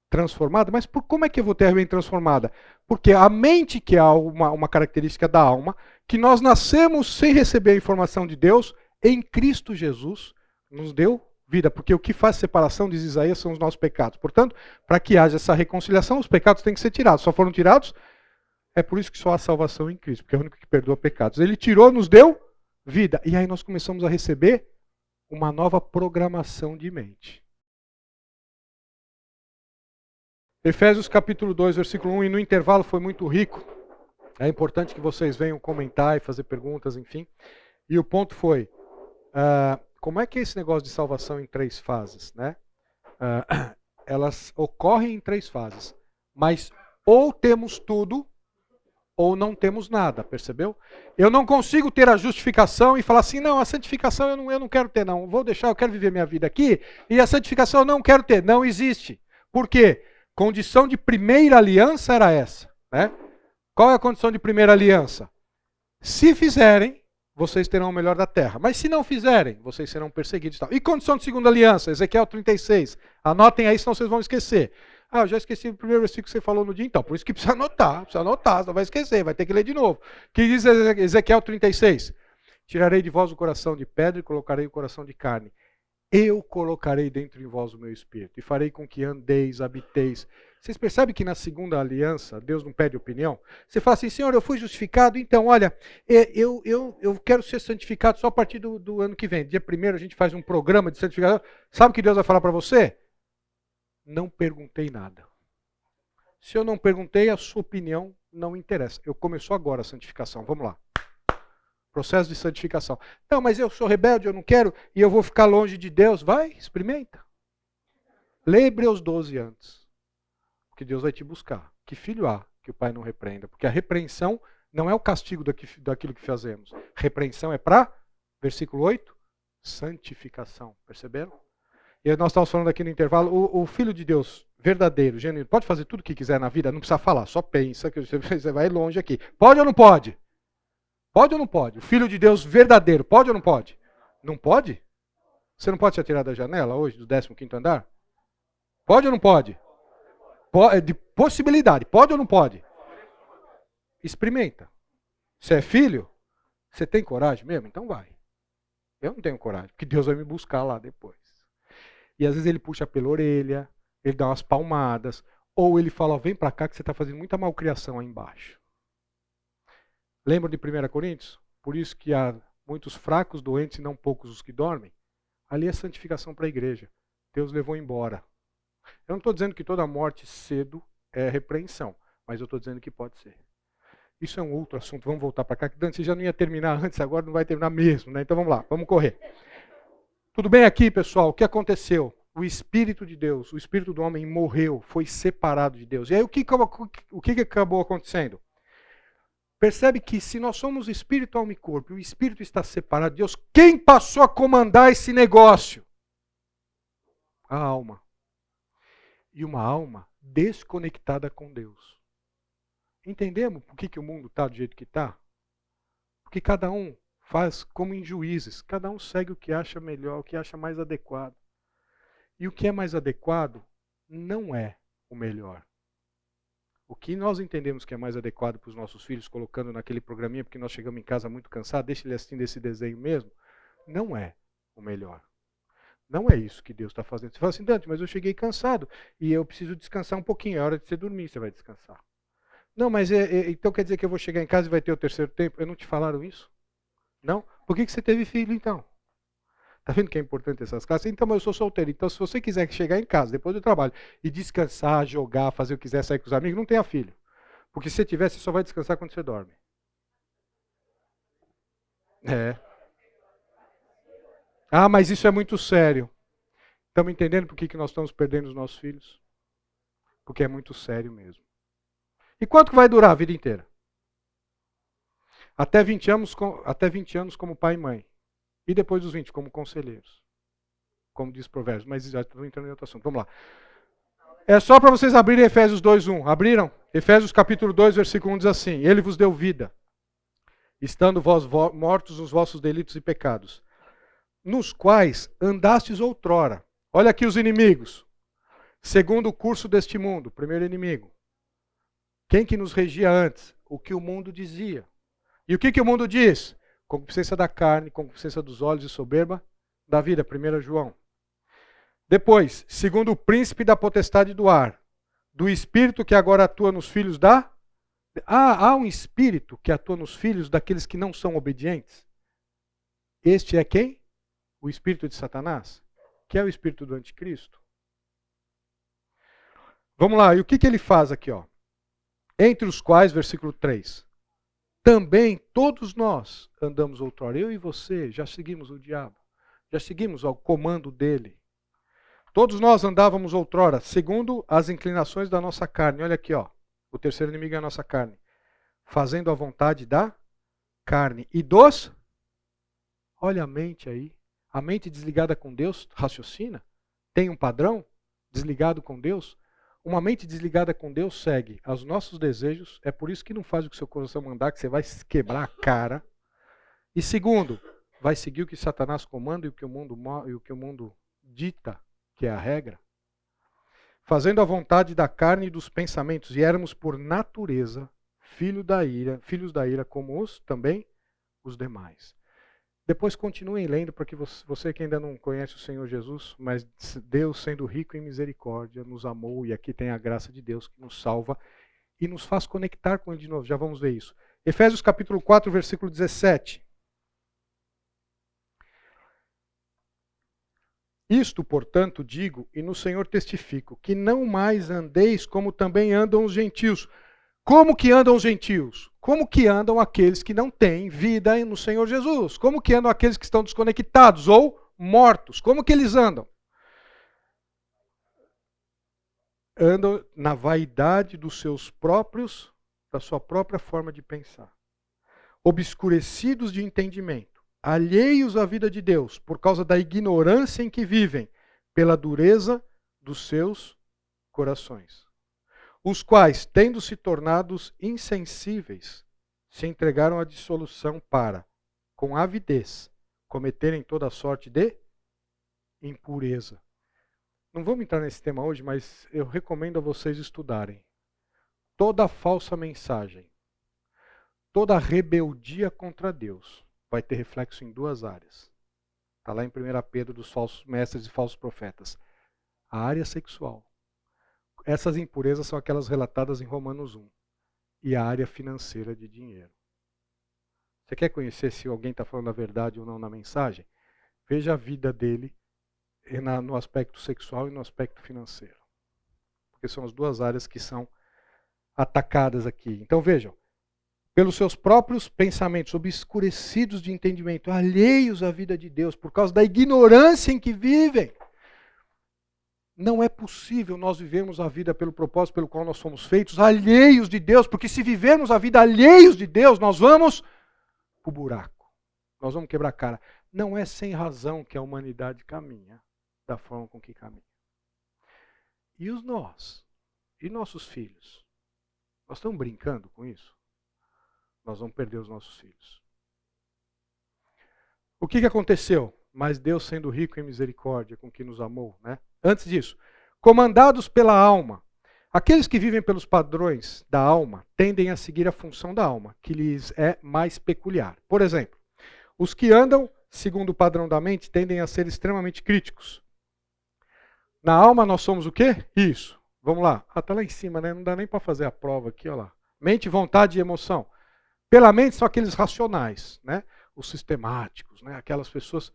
transformada. Mas como é que eu vou ter a mente transformada? Porque a mente, que é uma característica da alma, que nós nascemos sem receber a informação de Deus, em Cristo Jesus, nos deu vida. Porque o que faz separação, diz Isaías, são os nossos pecados. Portanto, para que haja essa reconciliação, os pecados têm que ser tirados. Só foram tirados? É por isso que só há salvação em Cristo, porque é o único que perdoa pecados. Ele tirou, nos deu vida. E aí nós começamos a receber uma nova programação de mente. Efésios capítulo 2, versículo 1, e no intervalo foi muito rico. É importante que vocês venham comentar e fazer perguntas, enfim. E o ponto foi, como é que é esse negócio de salvação em 3 fases? Né? Elas ocorrem em 3 fases. Mas ou temos tudo, ou não temos nada, percebeu? Eu não consigo ter a justificação e falar assim, não, a santificação eu não quero ter, não. Vou deixar, eu quero viver minha vida aqui, e a santificação eu não quero ter. Não existe. Por quê? Condição de primeira aliança era essa. Né? Qual é a condição de primeira aliança? Se fizerem, vocês terão o melhor da terra. Mas se não fizerem, vocês serão perseguidos. E condição de segunda aliança? Ezequiel 36. Anotem aí, senão vocês vão esquecer. Eu já esqueci o primeiro versículo que você falou no dia, então. Por isso que precisa anotar, senão vai esquecer, vai ter que ler de novo. Que diz Ezequiel 36? Tirarei de vós o coração de pedra e colocarei o coração de carne. Eu colocarei dentro de vós o meu espírito e farei com que andeis, habiteis. Vocês percebem que na segunda aliança, Deus não pede opinião? Você fala assim, Senhor, eu fui justificado, então, olha, eu quero ser santificado só a partir do ano que vem. Dia 1º a gente faz um programa de santificação. Sabe o que Deus vai falar para você? Não perguntei nada. Se eu não perguntei, a sua opinião não interessa. Começou agora a santificação. Vamos lá. Processo de santificação. Não, mas eu sou rebelde, eu não quero, e eu vou ficar longe de Deus. Vai, experimenta. Lê Hebreus 12 antes. Porque Deus vai te buscar. Que filho há que o pai não repreenda? Porque a repreensão não é o castigo daquilo que fazemos. Repreensão é para, versículo 8, santificação. Perceberam? E nós estamos falando aqui no intervalo, o Filho de Deus, verdadeiro, genuíno, pode fazer tudo o que quiser na vida, não precisa falar, só pensa que você vai longe aqui. Pode ou não pode? Pode ou não pode? O Filho de Deus verdadeiro, pode ou não pode? Não pode? Você não pode se atirar da janela hoje, do 15º andar? Pode ou não pode? De possibilidade, pode ou não pode? Experimenta. Você é filho? Você tem coragem mesmo? Então vai. Eu não tenho coragem, porque Deus vai me buscar lá depois. E às vezes ele puxa pela orelha, ele dá umas palmadas, ou ele fala, vem para cá que você está fazendo muita malcriação aí embaixo. Lembra de 1 Coríntios? Por isso que há muitos fracos, doentes e não poucos os que dormem. Ali é santificação para a igreja. Deus levou embora. Eu não estou dizendo que toda morte cedo é repreensão, mas eu estou dizendo que pode ser. Isso é um outro assunto, vamos voltar para cá, que Dante, você já não ia terminar antes, agora não vai terminar mesmo, né? Então vamos lá, vamos correr. Tudo bem aqui, pessoal? O que aconteceu? O Espírito de Deus, o Espírito do homem morreu, foi separado de Deus. E aí o que acabou acontecendo? Percebe que se nós somos Espírito, alma e corpo, e o Espírito está separado de Deus, quem passou a comandar esse negócio? A alma. E uma alma desconectada com Deus. Entendemos por que o mundo está do jeito que está? Porque cada um faz como em juízes. Cada um segue o que acha melhor, o que acha mais adequado. E o que é mais adequado não é o melhor. O que nós entendemos que é mais adequado para os nossos filhos, colocando naquele programinha, porque nós chegamos em casa muito cansados, deixa ele assistindo esse desenho mesmo, não é o melhor. Não é isso que Deus está fazendo. Você fala assim, Dante, mas eu cheguei cansado e eu preciso descansar um pouquinho. É hora de você dormir, você vai descansar. Não, mas então quer dizer que eu vou chegar em casa e vai ter o terceiro tempo? Eu não te falaram isso? Não? Por que você teve filho então? Está vendo que é importante essas casas? Então, mas eu sou solteiro. Então, se você quiser chegar em casa depois do trabalho e descansar, jogar, fazer o que quiser, sair com os amigos, não tenha filho. Porque se você tiver, você só vai descansar quando você dorme. É. Ah, mas isso é muito sério. Estamos entendendo por que nós estamos perdendo os nossos filhos? Porque é muito sério mesmo. E quanto que vai durar a vida inteira? Até 20 anos como pai e mãe. E depois dos 20 como conselheiros. Como diz Provérbios. Mas já estou entrando em outro assunto. Vamos lá. É só para vocês abrirem Efésios 2:1. Abriram? Efésios capítulo 2, versículo 1 diz assim. Ele vos deu vida. estando vós mortos nos vossos delitos e pecados, nos quais andastes outrora. Olha aqui os inimigos. Segundo o curso deste mundo, primeiro inimigo. Quem que nos regia antes? O que o mundo dizia. E o que o mundo diz? Concupiscência da carne, concupiscência dos olhos e soberba da vida, 1 João. Depois, segundo o príncipe da potestade do ar, do espírito que agora atua nos filhos da... há um espírito que atua nos filhos daqueles que não são obedientes. Este é quem? O espírito de Satanás, que é o espírito do anticristo. Vamos lá, e o que ele faz aqui? Ó? Entre os quais, versículo 3, também todos nós andamos outrora, eu e você, já seguimos o diabo, já seguimos ao comando dele. Todos nós andávamos outrora, segundo as inclinações da nossa carne. Olha aqui, ó, o terceiro inimigo é a nossa carne. Fazendo a vontade da carne e dos... Olha a mente aí. A mente desligada com Deus raciocina? Tem um padrão? Desligado com Deus? Uma mente desligada com Deus segue aos nossos desejos. É por isso que não faz o que seu coração mandar, que você vai quebrar a cara. E segundo, vai seguir o que Satanás comanda e o que o mundo dita, que é a regra. Fazendo a vontade da carne e dos pensamentos. E éramos por natureza filhos da ira, como também os demais. Depois continuem lendo, porque você que ainda não conhece o Senhor Jesus, mas Deus, sendo rico em misericórdia, nos amou, e aqui tem a graça de Deus que nos salva e nos faz conectar com Ele de novo. Já vamos ver isso. Efésios capítulo 4, versículo 17. Isto, portanto, digo, e no Senhor testifico, que não mais andeis como também andam os gentios. Como que andam os gentios? Como que andam aqueles que não têm vida no Senhor Jesus? Como que andam aqueles que estão desconectados ou mortos? Como que eles andam? Andam na vaidade dos seus próprios, da sua própria forma de pensar. Obscurecidos de entendimento, alheios à vida de Deus, por causa da ignorância em que vivem, pela dureza dos seus corações. Os quais, tendo se tornados insensíveis, se entregaram à dissolução para, com avidez, cometerem toda sorte de impureza. Não vamos entrar nesse tema hoje, mas eu recomendo a vocês estudarem. Toda falsa mensagem, toda rebeldia contra Deus vai ter reflexo em duas áreas. Está lá em 1 Pedro dos falsos mestres e falsos profetas. A área sexual. Essas impurezas são aquelas relatadas em Romanos 1. E a área financeira de dinheiro. Você quer conhecer se alguém está falando a verdade ou não na mensagem? Veja a vida dele no aspecto sexual e no aspecto financeiro. Porque são as duas áreas que são atacadas aqui. Então vejam. Pelos seus próprios pensamentos obscurecidos de entendimento, alheios à vida de Deus, por causa da ignorância em que vivem. Não é possível nós vivermos a vida pelo propósito pelo qual nós fomos feitos, alheios de Deus, porque se vivermos a vida alheios de Deus, nós vamos para o buraco. Nós vamos quebrar a cara. Não é sem razão que a humanidade caminha da forma com que caminha. E os nós? E nossos filhos? Nós estamos brincando com isso? Nós vamos perder os nossos filhos. O que aconteceu? Mas Deus, sendo rico em misericórdia, com que nos amou, né? Antes disso, comandados pela alma. Aqueles que vivem pelos padrões da alma tendem a seguir a função da alma, que lhes é mais peculiar. Por exemplo, os que andam segundo o padrão da mente tendem a ser extremamente críticos. Na alma nós somos o quê? Isso. Vamos lá. Está lá em cima, né? Não dá nem para fazer a prova aqui, olha lá. Mente, vontade e emoção. Pela mente são aqueles racionais, né? Os sistemáticos, né? Aquelas pessoas...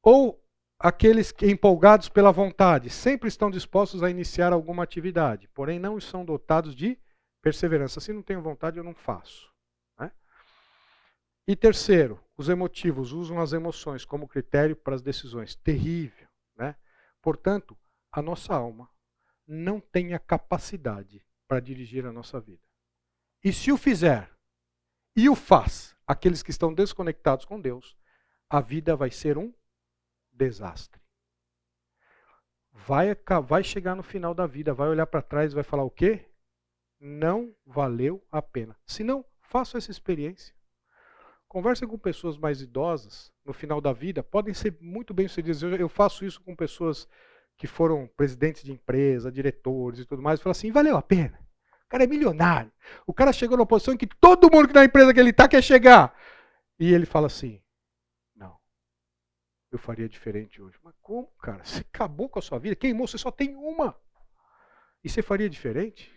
Ou aqueles que, empolgados pela vontade, sempre estão dispostos a iniciar alguma atividade, porém não são dotados de perseverança. Se não tenho vontade, eu não faço. Né? E terceiro, os emotivos usam as emoções como critério para as decisões. Terrível. Né? Portanto, a nossa alma não tem a capacidade para dirigir a nossa vida. E se o fizer, e o faz, aqueles que estão desconectados com Deus, a vida vai ser um desastre. Vai chegar no final da vida, vai olhar para trás e vai falar o quê? Não valeu a pena. Se não, faça essa experiência. Conversem com pessoas mais idosas, no final da vida, podem ser muito bem-sucedidas. Eu faço isso com pessoas que foram presidentes de empresa, diretores e tudo mais, e falo assim, valeu a pena. O cara é milionário. O cara chegou numa posição em que todo mundo que na empresa que ele está quer chegar. E ele fala assim, não, eu faria diferente hoje. Mas como, cara? Você acabou com a sua vida, queimou, você só tem uma. E você faria diferente?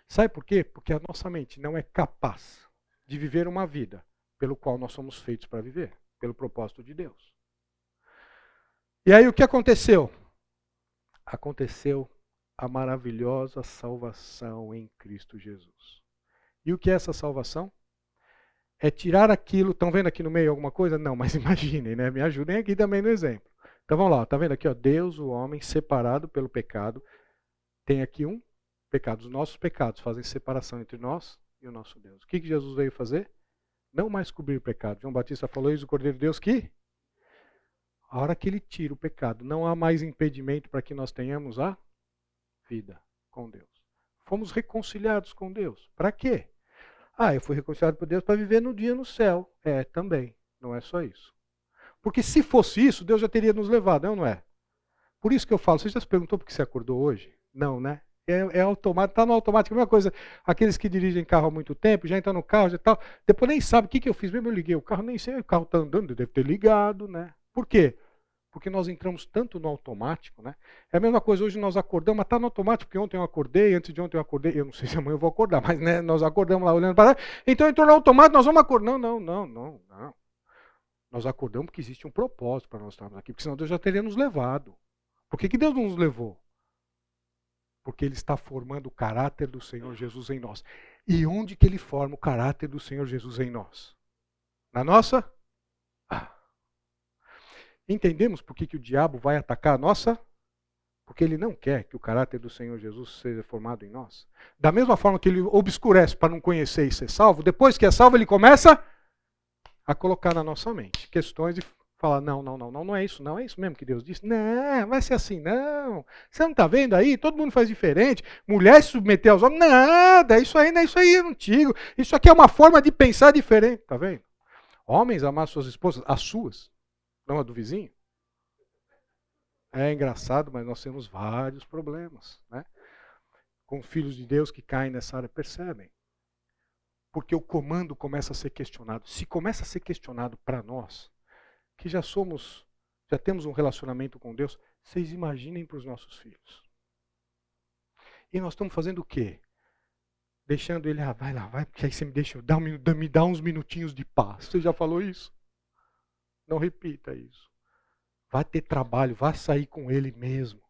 Sabe por quê? Porque a nossa mente não é capaz de viver uma vida pelo qual nós somos feitos para viver, pelo propósito de Deus. E aí o que aconteceu? Aconteceu a maravilhosa salvação em Cristo Jesus. E o que é essa salvação? É tirar aquilo, estão vendo aqui no meio alguma coisa? Não, mas imaginem, né? Me ajudem aqui também no exemplo. Então vamos lá, tá vendo aqui, ó, Deus, o homem, separado pelo pecado, tem aqui um pecado. Os nossos pecados fazem separação entre nós e o nosso Deus. O que Jesus veio fazer? Não mais cobrir o pecado. João Batista falou isso, o Cordeiro de Deus, que a hora que ele tira o pecado, não há mais impedimento para que nós tenhamos a vida com Deus. Fomos reconciliados com Deus. Para quê? Eu fui reconciliado por Deus para viver no dia no céu. Também. Não é só isso. Porque se fosse isso, Deus já teria nos levado, não é? Por isso que eu falo, você já se perguntou por que você acordou hoje? Não, né? É automático, está no automático. A mesma coisa, aqueles que dirigem carro há muito tempo, já entram no carro, já tal, depois nem sabe o que eu fiz mesmo, eu liguei o carro, nem sei, o carro está andando, deve ter ligado, né? Por quê? Porque nós entramos tanto no automático, né? É a mesma coisa, hoje nós acordamos, mas está no automático, porque ontem eu acordei, antes de ontem eu acordei, eu não sei se amanhã eu vou acordar, mas né, nós acordamos lá olhando para lá, então entrou no automático, nós vamos acordar. Não. Nós acordamos porque existe um propósito para nós estarmos aqui, porque senão Deus já teria nos levado. Por que Deus não nos levou? Porque Ele está formando o caráter do Senhor Jesus em nós. E onde que Ele forma o caráter do Senhor Jesus em nós? Na nossa? Entendemos por que o diabo vai atacar a nossa? Porque ele não quer que o caráter do Senhor Jesus seja formado em nós. Da mesma forma que ele obscurece para não conhecer e ser salvo, depois que é salvo, ele começa a colocar na nossa mente questões e falar, não é isso, não é isso mesmo que Deus disse. Não, vai ser assim, não. Você não está vendo aí? Todo mundo faz diferente. Mulher se submeter aos homens, nada, isso aí é antigo. Isso aqui é uma forma de pensar diferente, tá vendo? Homens amar suas esposas, as suas, não a do vizinho. É engraçado, mas nós temos vários problemas, né? Com filhos de Deus que caem nessa área, percebem? Porque o comando começa a ser questionado. Se começa a ser questionado para nós, que já temos um relacionamento com Deus, vocês imaginem para os nossos filhos. E nós estamos fazendo o quê? Deixando ele, vai lá, porque aí você me dá uns minutinhos de paz. Você já falou isso? Não repita isso. Vai ter trabalho, vai sair com ele mesmo.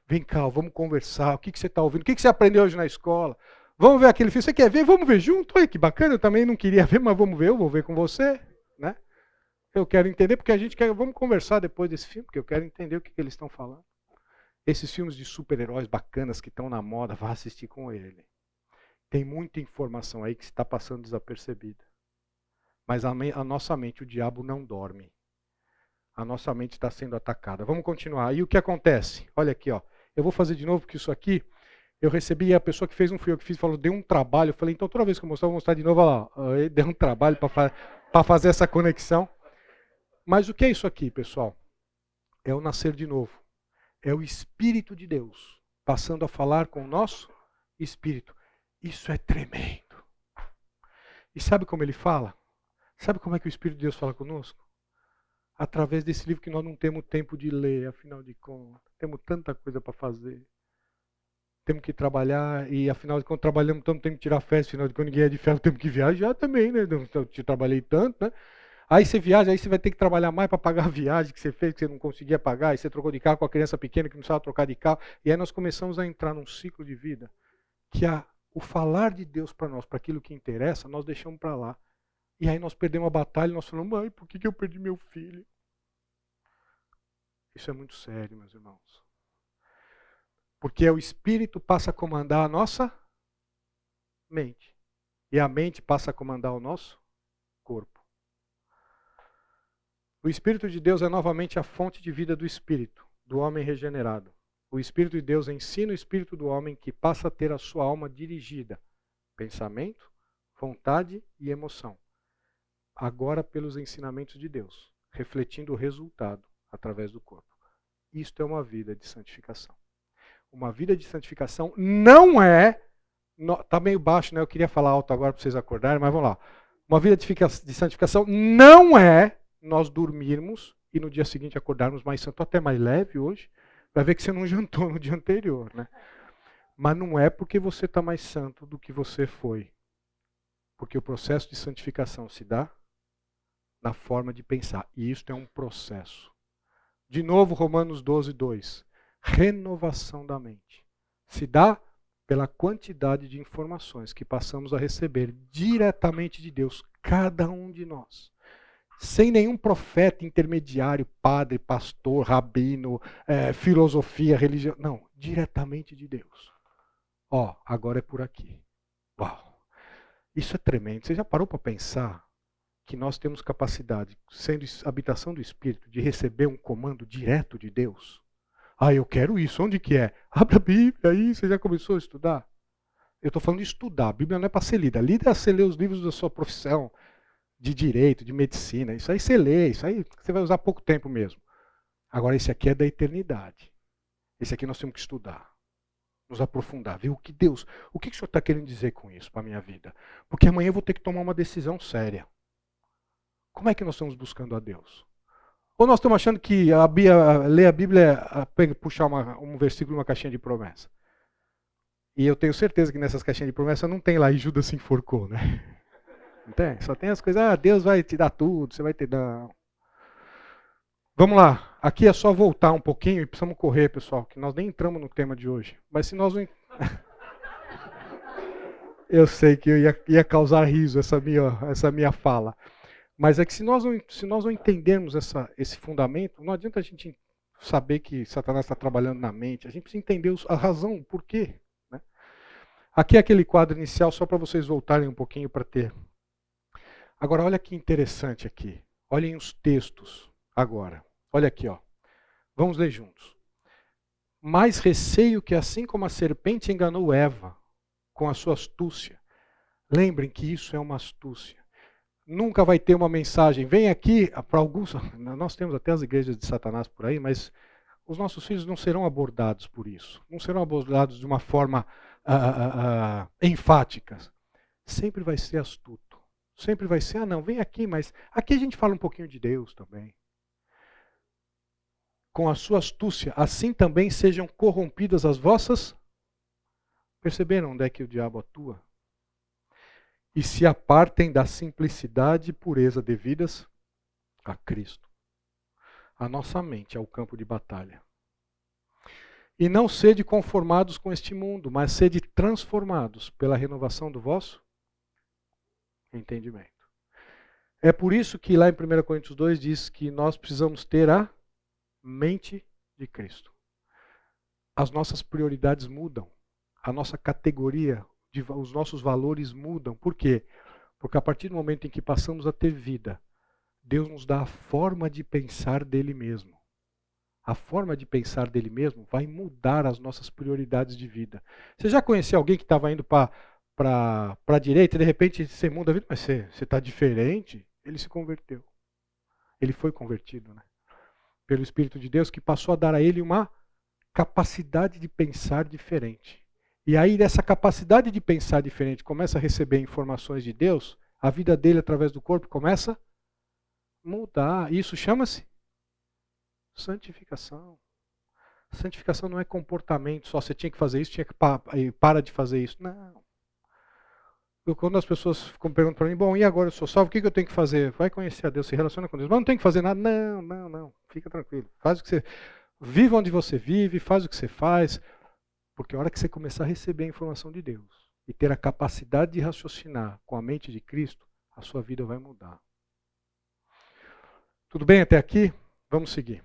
Vem cá, vamos conversar. O que você está ouvindo? O que você aprendeu hoje na escola? Vamos ver aquele filme. Você quer ver? Vamos ver junto? Olha que bacana, eu também não queria ver, mas vamos ver, eu vou ver com você. Né? Eu quero entender, porque a gente quer. Vamos conversar depois desse filme, porque eu quero entender o que eles estão falando. Esses filmes de super-heróis bacanas que estão na moda, vá assistir com ele. Tem muita informação aí que está passando desapercebida. Mas a nossa mente, o diabo não dorme. A nossa mente está sendo atacada. Vamos continuar. E o que acontece? Olha aqui, ó. Eu vou fazer de novo, porque isso aqui, eu recebi, a pessoa que fez, não fui eu que fiz, falou, deu um trabalho. Eu falei, então toda vez que eu mostrar, eu vou mostrar de novo. Olha lá, deu um trabalho para fazer essa conexão. Mas o que é isso aqui, pessoal? É o nascer de novo. É o Espírito de Deus passando a falar com o nosso espírito. Isso é tremendo. E sabe como ele fala? Sabe como é que o Espírito de Deus fala conosco? Através desse livro que nós não temos tempo de ler, afinal de contas. Temos tanta coisa para fazer. Temos que trabalhar e, afinal de contas, trabalhamos tanto, temos que tirar férias, afinal de contas, ninguém é de férias, temos que viajar também, né? Eu trabalhei tanto, né? Aí você viaja, aí você vai ter que trabalhar mais para pagar a viagem que você fez, que você não conseguia pagar, aí você trocou de carro com a criança pequena que não precisava trocar de carro. E aí nós começamos a entrar num ciclo de vida que o falar de Deus para nós, para aquilo que interessa, nós deixamos para lá. E aí nós perdemos a batalha e nós falamos, mãe, por que eu perdi meu filho? Isso é muito sério, meus irmãos. Porque o Espírito passa a comandar a nossa mente. E a mente passa a comandar o nosso corpo. O Espírito de Deus é novamente a fonte de vida do Espírito, do homem regenerado. O Espírito de Deus ensina o Espírito do homem que passa a ter a sua alma dirigida. Pensamento, vontade e emoção. agora pelos ensinamentos de Deus, refletindo o resultado através do corpo. Isto é uma vida de santificação. Uma vida de santificação não é... Está meio baixo, né? Eu queria falar alto agora para vocês acordarem, mas vamos lá. Uma vida de santificação não é nós dormirmos e no dia seguinte acordarmos mais santo, até mais leve hoje. Vai ver que você não jantou no dia anterior, né? Mas não é porque você está mais santo do que você foi. Porque o processo de santificação se dá na forma de pensar. E isto é um processo. De novo, Romanos 12, 2. Renovação da mente. Se dá pela quantidade de informações que passamos a receber diretamente de Deus, cada um de nós. Sem nenhum profeta, intermediário, padre, pastor, rabino, filosofia, religião. Não, diretamente de Deus. Ó, agora é por aqui. Uau! Isso é tremendo. Você já parou para pensar que nós temos capacidade, sendo habitação do Espírito, de receber um comando direto de Deus? Ah, eu quero isso. Onde que é? Abra a Bíblia aí. Você já começou a estudar? Eu estou falando de estudar. A Bíblia não é para ser lida. Lida é você ler os livros da sua profissão, de direito, de medicina. Isso aí você lê. Isso aí você vai usar pouco tempo mesmo. Agora, esse aqui é da eternidade. Esse aqui nós temos que estudar. Nos aprofundar. Ver o que Deus... O que o Senhor está querendo dizer com isso para a minha vida? Porque amanhã eu vou ter que tomar uma decisão séria. Como é que nós estamos buscando a Deus? Ou nós estamos achando que ler a Bíblia é puxar um versículo numa caixinha de promessa? E eu tenho certeza que nessas caixinhas de promessa não tem lá e Judas se enforcou, né? Não tem? Só tem as coisas, Deus vai te dar tudo, você vai ter... Não. Vamos lá. Aqui é só voltar um pouquinho e precisamos correr, pessoal, que nós nem entramos no tema de hoje. Mas se nós não... Eu sei que eu ia causar riso essa minha fala. Mas é que se nós não entendermos esse fundamento, não adianta a gente saber que Satanás está trabalhando na mente. A gente precisa entender a razão, o porquê. Né? Aqui é aquele quadro inicial, só para vocês voltarem um pouquinho para ter. Agora, olha que interessante aqui. Olhem os textos agora. Olha aqui, ó. Vamos ler juntos. Mais receio que assim como a serpente enganou Eva com a sua astúcia. Lembrem que isso é uma astúcia. Nunca vai ter uma mensagem. Vem aqui, para alguns, nós temos até as igrejas de Satanás por aí, mas os nossos filhos não serão abordados por isso. Não serão abordados de uma forma enfática. Sempre vai ser astuto. Sempre vai ser, não, vem aqui, mas aqui a gente fala um pouquinho de Deus também. Com a sua astúcia, assim também sejam corrompidas as vossas... Perceberam onde é que o diabo atua? E se apartem da simplicidade e pureza devidas a Cristo. A nossa mente é o campo de batalha. E não sede conformados com este mundo, mas sede transformados pela renovação do vosso entendimento. É por isso que lá em 1 Coríntios 2 diz que nós precisamos ter a mente de Cristo. As nossas prioridades mudam. A nossa categoria, os nossos valores mudam. Por quê? Porque a partir do momento em que passamos a ter vida, Deus nos dá a forma de pensar dele mesmo. A forma de pensar dele mesmo vai mudar as nossas prioridades de vida. Você já conheceu alguém que estava indo para a direita e de repente você muda a vida? Mas você está diferente? Ele se converteu. Ele foi convertido, né? Pelo Espírito de Deus, que passou a dar a ele uma capacidade de pensar diferente. E aí, dessa capacidade de pensar diferente, começa a receber informações de Deus, a vida dele através do corpo começa a mudar. Isso chama-se santificação. Santificação não é comportamento, só você tinha que fazer isso, tinha que para de fazer isso. Não. Quando as pessoas ficam perguntando para mim, bom, e agora eu sou salvo, o que eu tenho que fazer? Vai conhecer a Deus, se relaciona com Deus. Mas não tem que fazer nada. Não. Fica tranquilo. Faz o que você... Viva onde você vive, faz o que você faz. Porque a hora que você começar a receber a informação de Deus e ter a capacidade de raciocinar com a mente de Cristo, a sua vida vai mudar. Tudo bem até aqui? Vamos seguir.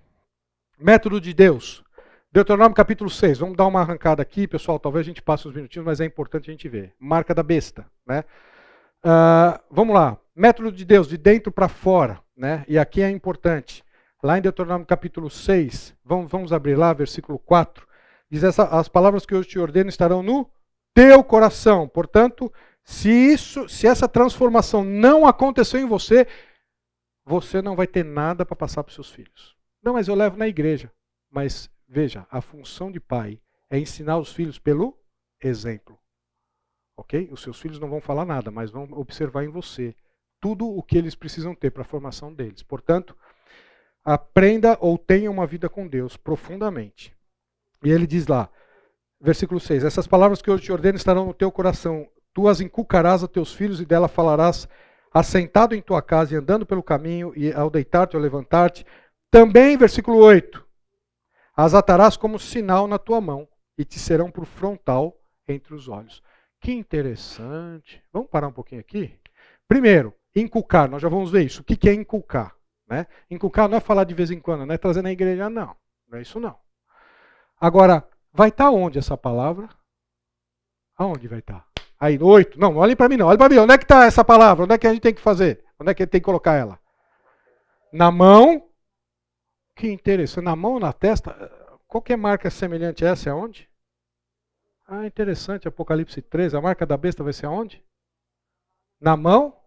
Método de Deus. Deuteronômio capítulo 6. Vamos dar uma arrancada aqui, pessoal. Talvez a gente passe uns minutinhos, mas é importante a gente ver. Marca da besta. Né? Vamos lá. Método de Deus, de dentro para fora. Né? E aqui é importante. Lá em Deuteronômio capítulo 6, vamos abrir lá, versículo 4. Diz as palavras que eu te ordeno estarão no teu coração. Portanto, Se essa transformação não aconteceu em você, você não vai ter nada para passar para os seus filhos. Não, mas eu levo na igreja. Mas veja, a função de pai é ensinar os filhos pelo exemplo. Ok? Os seus filhos não vão falar nada, mas vão observar em você tudo o que eles precisam ter para a formação deles. Portanto, aprenda ou tenha uma vida com Deus profundamente. E ele diz lá, versículo 6, essas palavras que eu te ordeno estarão no teu coração, tu as inculcarás a teus filhos e dela falarás assentado em tua casa e andando pelo caminho e ao deitar-te ou levantar-te. Também, versículo 8, as atarás como sinal na tua mão e te serão por frontal entre os olhos. Que interessante. Vamos parar um pouquinho aqui? Primeiro, inculcar, nós já vamos ver isso. O que é inculcar? Né? Inculcar não é falar de vez em quando, não é trazer na igreja, não. Não é isso não. Agora, vai estar onde essa palavra? Aonde vai estar? Aí, 8. Não, olhem para mim não. Olha para mim. Onde é que está essa palavra? Onde é que a gente tem que fazer? Onde é que a gente tem que colocar ela? Na mão. Que interessante. Na mão ou na testa? Qualquer marca semelhante a essa é onde? Ah, interessante. Apocalipse 13. A marca da besta vai ser aonde? Na mão?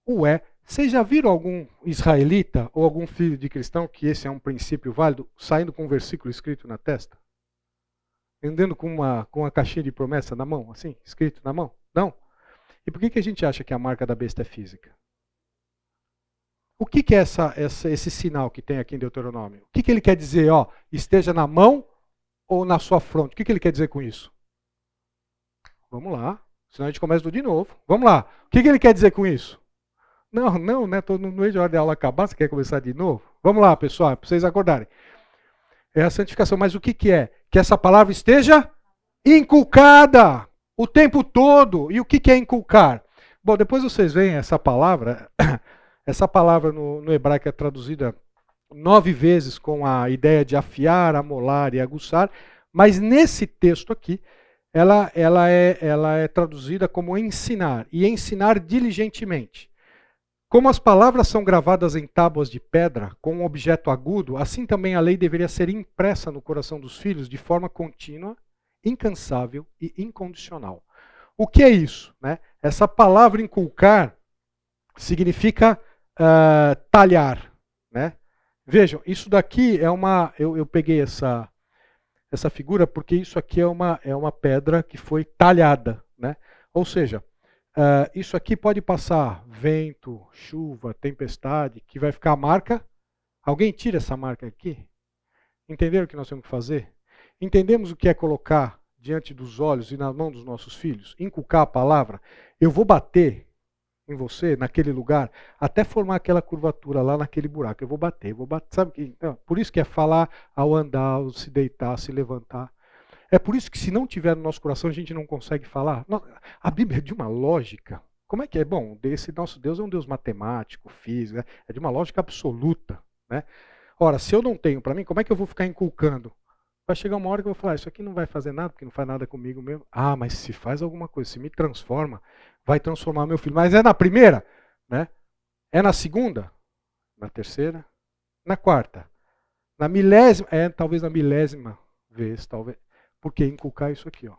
Ué. Vocês já viram algum israelita ou algum filho de cristão que esse é um princípio válido, saindo com um versículo escrito na testa? Andando com uma caixinha de promessa na mão, assim, escrito na mão? Não. E por que a gente acha que a marca da besta é física? O que é esse sinal que tem aqui em Deuteronômio? O que ele quer dizer? Ó, esteja na mão ou na sua fronte? O que ele quer dizer com isso? Vamos lá. Senão a gente começa tudo de novo. Vamos lá. O que ele quer dizer com isso? Não, né? Estou no meio de hora de aula acabar, você quer começar de novo? Vamos lá, pessoal, para vocês acordarem. É a santificação, mas o que é? Que essa palavra esteja inculcada o tempo todo. E o que é inculcar? Bom, depois vocês veem essa palavra no hebraico é traduzida 9 vezes com a ideia de afiar, amolar e aguçar, mas nesse texto aqui, ela é traduzida como ensinar, e ensinar diligentemente. Como as palavras são gravadas em tábuas de pedra, com um objeto agudo, assim também a lei deveria ser impressa no coração dos filhos de forma contínua, incansável e incondicional. O que é isso? Né? Essa palavra inculcar significa talhar. Né? Vejam, isso daqui é uma... Eu peguei essa figura porque isso aqui é uma pedra que foi talhada. Né? Ou seja, isso aqui pode passar vento, chuva, tempestade, que vai ficar a marca. Alguém tira essa marca aqui? Entenderam o que nós temos que fazer? Entendemos o que é colocar diante dos olhos e na mão dos nossos filhos? Inculcar a palavra. Eu vou bater em você, naquele lugar, até formar aquela curvatura lá naquele buraco. Eu vou bater. Sabe que? Então, por isso que é falar ao andar, ao se deitar, se levantar. É por isso que se não tiver no nosso coração, a gente não consegue falar. A Bíblia é de uma lógica. Como é que é? Bom, esse nosso Deus é um Deus matemático, físico, né? É de uma lógica absoluta. Né? Ora, se eu não tenho para mim, como é que eu vou ficar inculcando? Vai chegar uma hora que eu vou falar, isso aqui não vai fazer nada, porque não faz nada comigo mesmo. Ah, mas se faz alguma coisa, se me transforma, vai transformar meu filho. Mas é na primeira? Né? É na segunda? Na terceira? Na quarta? Na milésima? Talvez na milésima vez, talvez. Porque inculcar isso aqui, ó.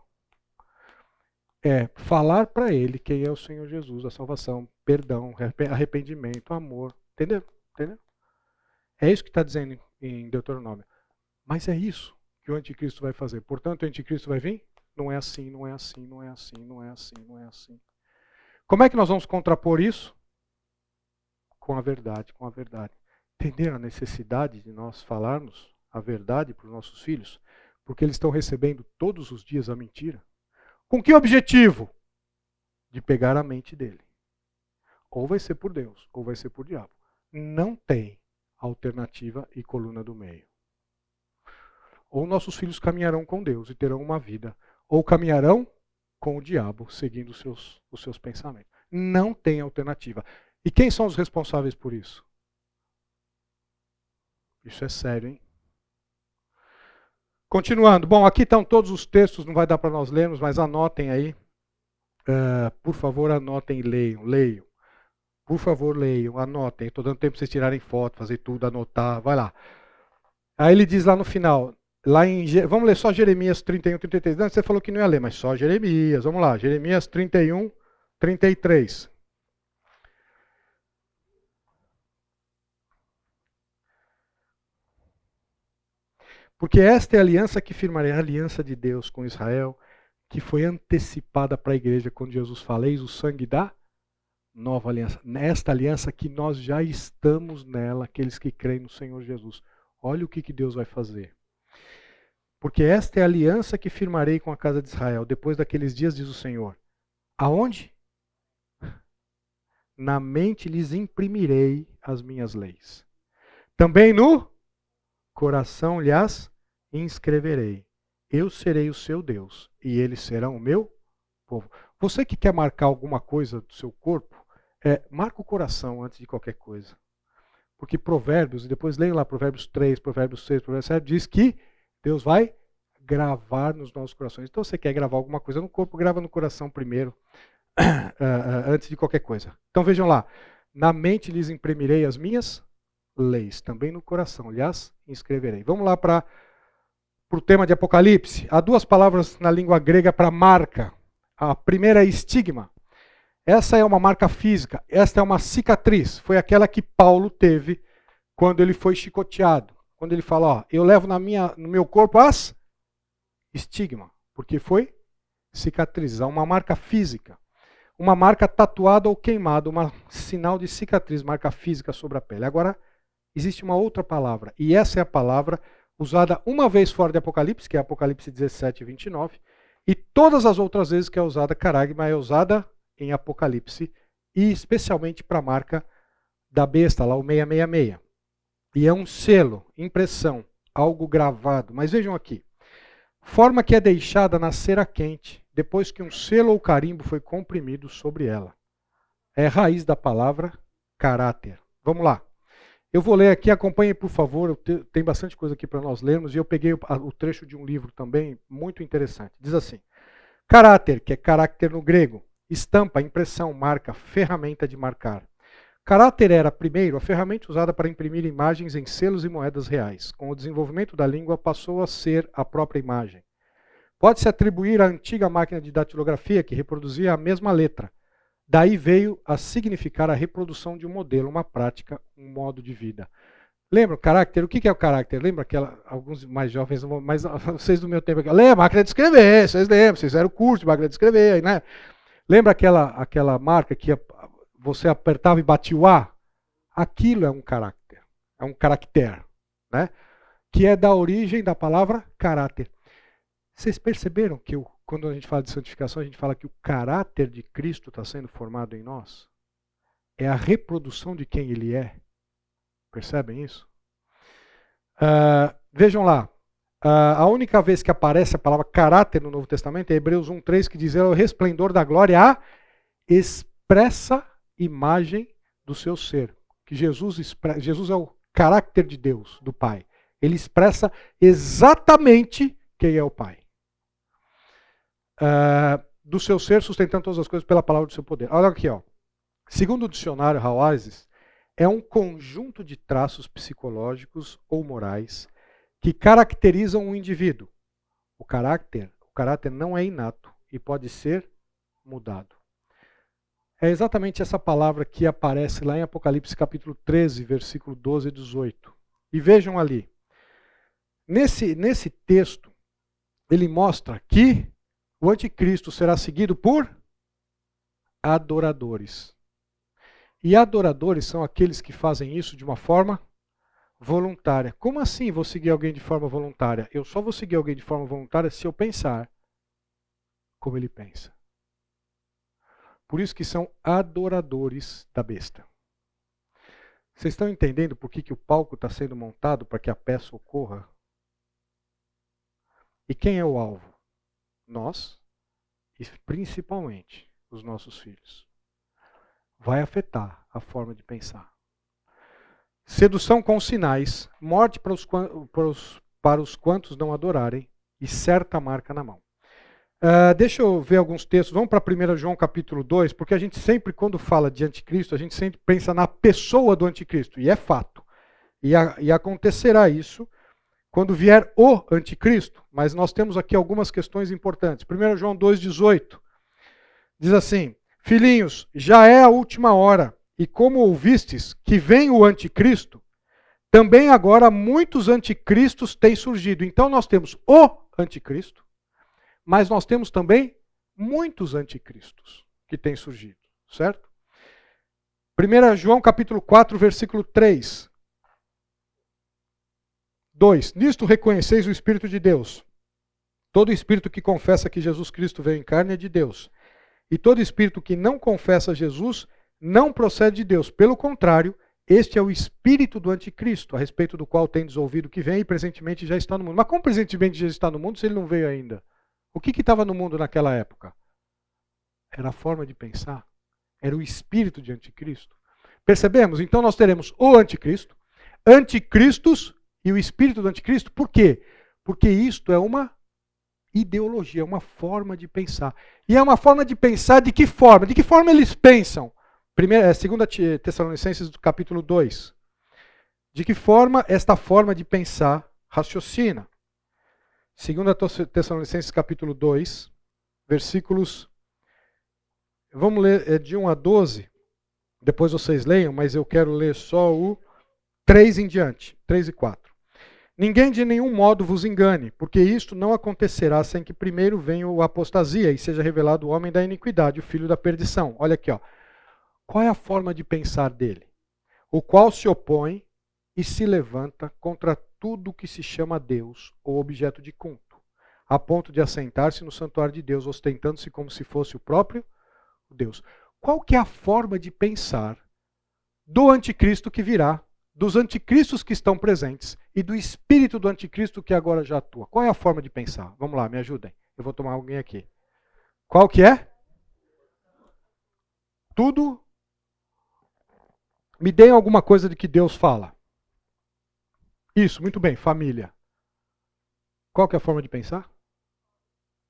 É falar para ele quem é o Senhor Jesus, a salvação, perdão, arrependimento, amor. Entendeu? É isso que está dizendo em Deuteronômio. Mas é isso que o anticristo vai fazer. Portanto, o anticristo vai vir? Não é assim, não é assim, não é assim, não é assim, não é assim. Como é que nós vamos contrapor isso? Com a verdade, com a verdade. Entenderam a necessidade de nós falarmos a verdade para os nossos filhos? Porque eles estão recebendo todos os dias a mentira. Com que objetivo? De pegar a mente dele. Ou vai ser por Deus, ou vai ser por diabo. Não tem alternativa e coluna do meio. Ou nossos filhos caminharão com Deus e terão uma vida, ou caminharão com o diabo, seguindo os seus pensamentos. Não tem alternativa. E quem são os responsáveis por isso? Isso é sério, hein? Continuando. Bom, aqui estão todos os textos, não vai dar para nós lermos, mas anotem aí. Por favor, anotem e leiam. Por favor, leiam, anotem. Estou dando tempo para vocês tirarem foto, fazer tudo, anotar. Vai lá. Aí ele diz lá no final, Vamos ler só Jeremias 31, 33. Antes você falou que não ia ler, mas só Jeremias. Vamos lá, Jeremias 31, 33. Porque esta é a aliança que firmarei, a aliança de Deus com Israel, que foi antecipada para a igreja quando Jesus fala, eis o sangue da nova aliança. Nesta aliança que nós já estamos nela, aqueles que creem no Senhor Jesus. Olha o que Deus vai fazer. Porque esta é a aliança que firmarei com a casa de Israel, depois daqueles dias, diz o Senhor. Aonde? Na mente lhes imprimirei as minhas leis. Também no coração lhes inscreverei. Eu serei o seu Deus, e eles serão o meu povo. Você que quer marcar alguma coisa do seu corpo, marca o coração antes de qualquer coisa. Porque Provérbios, e depois leiam lá Provérbios 3, Provérbios 6, Provérbios 7, diz que Deus vai gravar nos nossos corações. Então você quer gravar alguma coisa no corpo, grava no coração primeiro, antes de qualquer coisa. Então vejam lá, na mente lhes imprimirei as minhas leis, também no coração lhes inscreverei. Vamos lá para o tema de Apocalipse. Há duas palavras na língua grega para marca. A primeira é estigma. Essa é uma marca física, esta é uma cicatriz. Foi aquela que Paulo teve quando ele foi chicoteado. Quando ele fala, ó, eu levo no meu corpo as estigma, porque foi cicatrizar, uma marca física. Uma marca tatuada ou queimada, um sinal de cicatriz, marca física sobre a pele. Agora, existe uma outra palavra, e essa é a palavra usada uma vez fora de Apocalipse, que é Apocalipse 17 e 29, e todas as outras vezes que é usada caragma é usada em Apocalipse, e especialmente para a marca da besta, lá o 666. E é um selo, impressão, algo gravado. Mas vejam aqui, forma que é deixada na cera quente, depois que um selo ou carimbo foi comprimido sobre ela. É a raiz da palavra caráter. Vamos lá. Eu vou ler aqui, acompanhem por favor, tem bastante coisa aqui para nós lermos, e eu peguei o trecho de um livro também muito interessante. Diz assim, caráter, que é caráter no grego, estampa, impressão, marca, ferramenta de marcar. Caráter era, primeiro, a ferramenta usada para imprimir imagens em selos e moedas reais. Com o desenvolvimento da língua, passou a ser a própria imagem. Pode-se atribuir à antiga máquina de datilografia, que reproduzia a mesma letra. Daí veio a significar a reprodução de um modelo, uma prática, um modo de vida. Lembra o caráter? O que é o caráter? Lembra alguns mais jovens, mas vocês do meu tempo, lembra a máquina de escrever, vocês lembram, vocês fizeram o curso de máquina de escrever, né? Lembra aquela marca que você apertava e batia o A? Aquilo é um caráter, né? Que é da origem da palavra caráter. Vocês perceberam que quando a gente fala de santificação, a gente fala que o caráter de Cristo está sendo formado em nós? É a reprodução de quem Ele é. Percebem isso? Vejam lá. A única vez que aparece a palavra caráter no Novo Testamento é Hebreus 1:3, que diz é o resplendor da glória, a expressa imagem do seu ser. Que Jesus é o caráter de Deus, do Pai. Ele expressa exatamente quem é o Pai. Do seu ser, sustentando todas as coisas pela palavra do seu poder. Olha aqui, ó. Segundo o dicionário Hawasis, é um conjunto de traços psicológicos ou morais que caracterizam um indivíduo. O caráter não é inato e pode ser mudado. É exatamente essa palavra que aparece lá em Apocalipse capítulo 13, versículo 12 e 18. E vejam ali. Nesse texto, ele mostra que o anticristo será seguido por adoradores. E adoradores são aqueles que fazem isso de uma forma voluntária. Como assim vou seguir alguém de forma voluntária? Eu só vou seguir alguém de forma voluntária se eu pensar como ele pensa. Por isso que são adoradores da besta. Vocês estão entendendo por que o palco está sendo montado para que a peça ocorra? E quem é o alvo? Nós e principalmente os nossos filhos. Vai afetar a forma de pensar. Sedução com sinais, morte para os quantos não adorarem e certa marca na mão. Deixa eu ver alguns textos. Vamos para 1 João capítulo 2, porque a gente sempre, quando fala de anticristo, a gente sempre pensa na pessoa do anticristo, e é fato. E acontecerá isso quando vier o anticristo, mas nós temos aqui algumas questões importantes. 1 João 2,18 diz assim: filhinhos, já é a última hora, e como ouvistes que vem o anticristo, também agora muitos anticristos têm surgido. Então nós temos o anticristo, mas nós temos também muitos anticristos que têm surgido, certo? 1 João capítulo 4, versículo 3. 2. Nisto reconheceis o Espírito de Deus. Todo espírito que confessa que Jesus Cristo veio em carne é de Deus. E todo espírito que não confessa Jesus não procede de Deus. Pelo contrário, este é o espírito do anticristo, a respeito do qual tendes ouvido que vem e presentemente já está no mundo. Mas como presentemente já está no mundo se ele não veio ainda? O que estava no mundo naquela época? Era a forma de pensar. Era o espírito de anticristo. Percebemos? Então nós teremos o anticristo, anticristos e o espírito do anticristo. Por quê? Porque isto é uma ideologia, é uma forma de pensar. E é uma forma de pensar de que forma? De que forma eles pensam? 2 Tessalonicenses capítulo 2. De que forma esta forma de pensar raciocina? 2 Tessalonicenses capítulo 2, versículos... Vamos ler de 1 a 12. Depois vocês leiam, mas eu quero ler só o 3 em diante. 3 e 4. Ninguém de nenhum modo vos engane, porque isto não acontecerá sem que primeiro venha a apostasia e seja revelado o homem da iniquidade, o filho da perdição. Olha aqui, ó. Qual é a forma de pensar dele? O qual se opõe e se levanta contra tudo que se chama Deus ou objeto de culto, a ponto de assentar-se no santuário de Deus, ostentando-se como se fosse o próprio Deus. Qual que é a forma de pensar do anticristo que virá, dos anticristos que estão presentes e do espírito do anticristo que agora já atua? Qual é a forma de pensar? Vamos lá, me ajudem. Eu vou tomar alguém aqui. Qual que é? Tudo. Me deem alguma coisa de que Deus fala. Isso, muito bem, família. Qual que é a forma de pensar?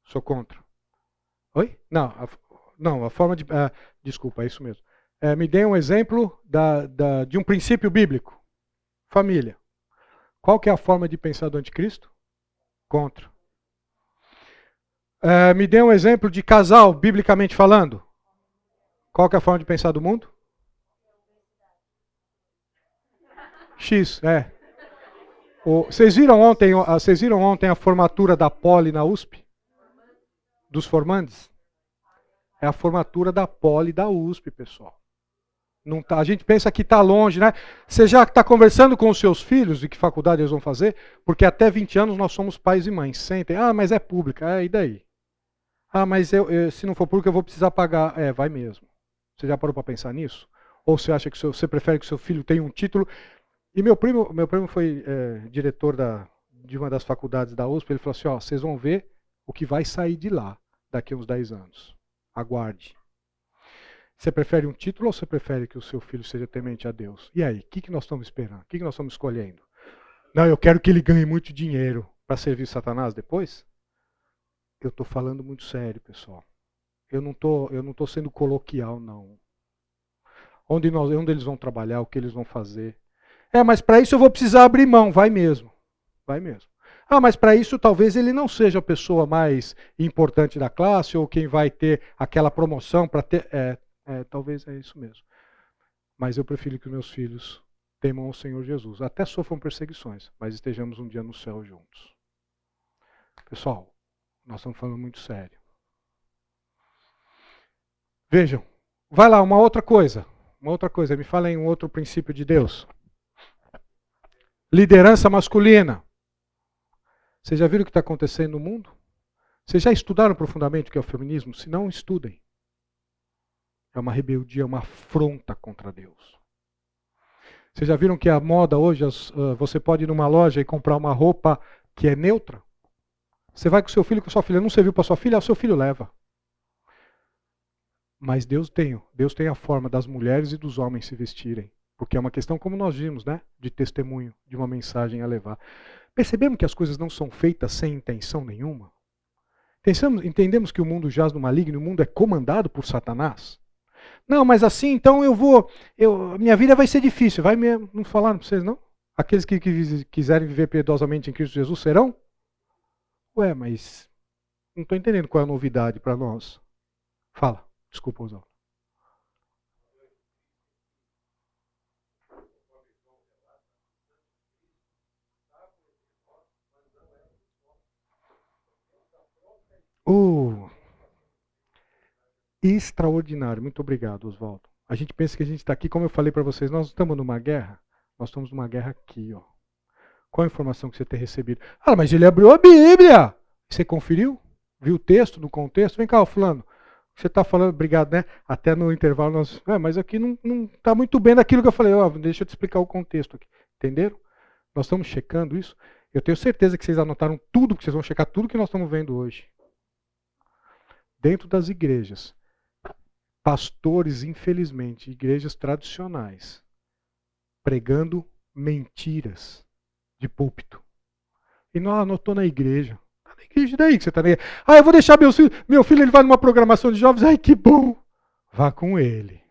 Sou contra. Oi? Não, a forma de... desculpa, é isso mesmo. Me dê um exemplo de um princípio bíblico. Família. Qual que é a forma de pensar do anticristo? Contra. Me dê um exemplo de casal, biblicamente falando. Qual que é a forma de pensar do mundo? X, Vocês viram ontem a formatura da Poli na USP? Dos formandes? É a formatura da Poli da USP, pessoal. Não tá, a gente pensa que está longe, né? Você já está conversando com os seus filhos de que faculdade eles vão fazer? Porque até 20 anos nós somos pais e mães. Sentem. Mas é pública. E daí? Mas se não for pública eu vou precisar pagar. Vai mesmo. Você já parou para pensar nisso? Ou você acha que você prefere que o seu filho tenha um título? E meu primo foi diretor de uma das faculdades da USP. Ele falou assim, vocês vão ver o que vai sair de lá daqui a uns 10 anos. Aguarde. Você prefere um título ou você prefere que o seu filho seja temente a Deus? E aí, o que nós estamos esperando? O que nós estamos escolhendo? Não, eu quero que ele ganhe muito dinheiro para servir Satanás depois? Eu estou falando muito sério, pessoal. Eu não tô sendo coloquial, não. Onde eles vão trabalhar, o que eles vão fazer. Mas para isso eu vou precisar abrir mão. Vai mesmo. Vai mesmo. Mas para isso talvez ele não seja a pessoa mais importante da classe ou quem vai ter aquela promoção para ter... talvez é isso mesmo. Mas eu prefiro que meus filhos temam ao Senhor Jesus. Até sofram perseguições, mas estejamos um dia no céu juntos. Pessoal, nós estamos falando muito sério. Vejam, vai lá, uma outra coisa. Me falem um outro princípio de Deus. Liderança masculina. Vocês já viram o que está acontecendo no mundo? Vocês já estudaram profundamente o que é o feminismo? Se não, estudem. É uma rebeldia, é uma afronta contra Deus. Vocês já viram que a moda hoje, você pode ir numa loja e comprar uma roupa que é neutra? Você vai com seu filho, com sua filha, não serviu para sua filha, o seu filho leva. Mas Deus tem a forma das mulheres e dos homens se vestirem. Porque é uma questão, como nós vimos, né? De testemunho, de uma mensagem a levar. Percebemos que as coisas não são feitas sem intenção nenhuma? Entendemos que o mundo jaz no maligno, o mundo é comandado por Satanás? Não, mas assim, então minha vida vai ser difícil. Vai mesmo, não falaram para vocês, não? Aqueles que quiserem viver piedosamente em Cristo Jesus serão? Ué, mas não estou entendendo qual é a novidade para nós. Fala, desculpa, Oswaldo. Extraordinário, muito obrigado, Oswaldo. A gente pensa que a gente está aqui, como eu falei para vocês, nós estamos numa guerra. Nós estamos numa guerra aqui, ó. Qual a informação que você tem recebido? Ah, mas ele abriu a Bíblia. Você conferiu? Viu o texto, no contexto? Vem cá, fulano. Você está falando, obrigado, né? Até no intervalo nós. Mas aqui não está muito bem daquilo que eu falei. Ó, deixa eu te explicar o contexto aqui. Entenderam? Nós estamos checando isso. Eu tenho certeza que vocês anotaram tudo, que vocês vão checar tudo que nós estamos vendo hoje. Dentro das igrejas. Pastores, infelizmente, igrejas tradicionais, pregando mentiras de púlpito. E não anotou na igreja. Na igreja daí que você está na igreja. Ah, eu vou deixar meu filho ele vai numa programação de jovens. Ai, que bom. Vá com ele.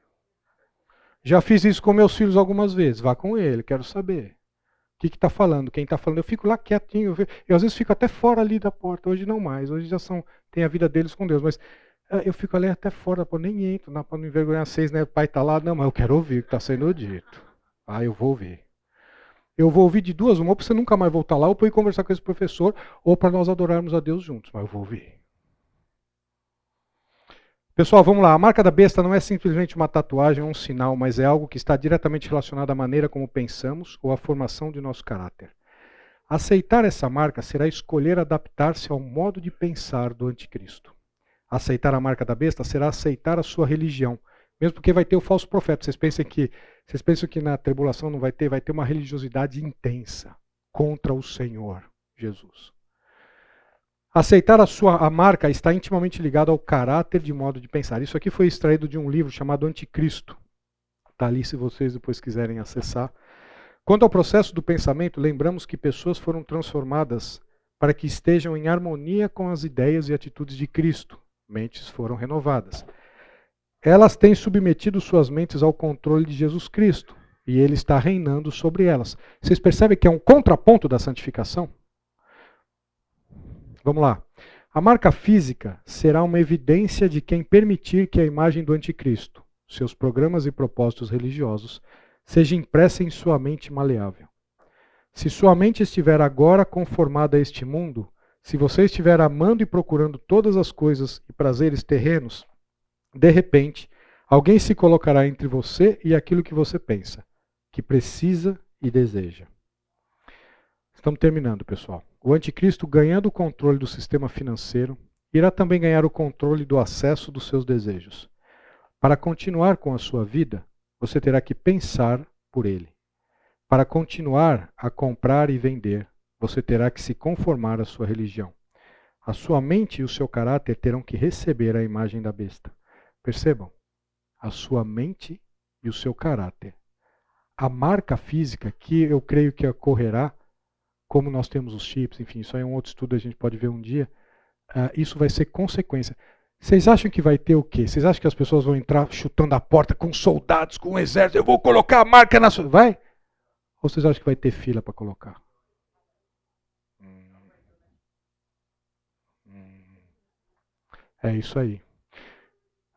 Já fiz isso com meus filhos algumas vezes. Vá com ele, quero saber. O que está falando? Quem está falando? Eu fico lá quietinho. Eu às vezes fico até fora ali da porta. Hoje não mais. Hoje já tem a vida deles com Deus. Mas eu fico ali até fora. Pô, nem entro. Para não envergonhar vocês, né? O pai está lá. Não, mas eu quero ouvir o que está sendo dito. Ah, eu vou ouvir. Eu vou ouvir de duas, uma, ou para você nunca mais voltar lá, ou para ir conversar com esse professor, ou para nós adorarmos a Deus juntos. Mas eu vou ouvir. Pessoal, vamos lá. A marca da besta não é simplesmente uma tatuagem ou um sinal, mas é algo que está diretamente relacionado à maneira como pensamos ou à formação de nosso caráter. Aceitar essa marca será escolher adaptar-se ao modo de pensar do anticristo. Aceitar a marca da besta será aceitar a sua religião. Mesmo porque vai ter o falso profeta. Vocês pensam que na tribulação não vai ter uma religiosidade intensa contra o Senhor Jesus. Aceitar a marca está intimamente ligado ao caráter de modo de pensar. Isso aqui foi extraído de um livro chamado Anticristo. Está ali se vocês depois quiserem acessar. Quanto ao processo do pensamento, lembramos que pessoas foram transformadas para que estejam em harmonia com as ideias e atitudes de Cristo. Mentes foram renovadas. Elas têm submetido suas mentes ao controle de Jesus Cristo e Ele está reinando sobre elas. Vocês percebem que é um contraponto da santificação? Vamos lá. A marca física será uma evidência de quem permitir que a imagem do anticristo, seus programas e propósitos religiosos, seja impressa em sua mente maleável. Se sua mente estiver agora conformada a este mundo, se você estiver amando e procurando todas as coisas e prazeres terrenos, de repente, alguém se colocará entre você e aquilo que você pensa, que precisa e deseja. Estamos terminando, pessoal. O anticristo, ganhando o controle do sistema financeiro, irá também ganhar o controle do acesso dos seus desejos. Para continuar com a sua vida, você terá que pensar por ele. Para continuar a comprar e vender, você terá que se conformar à sua religião. A sua mente e o seu caráter terão que receber a imagem da besta. Percebam? A sua mente e o seu caráter. A marca física que eu creio que ocorrerá, como nós temos os chips, enfim, isso aí é um outro estudo, a gente pode ver um dia, isso vai ser consequência. Vocês acham que vai ter o quê? Vocês acham que as pessoas vão entrar chutando a porta com soldados, com um exército, eu vou colocar a marca na sua... Vai? Ou vocês acham que vai ter fila para colocar? É isso aí.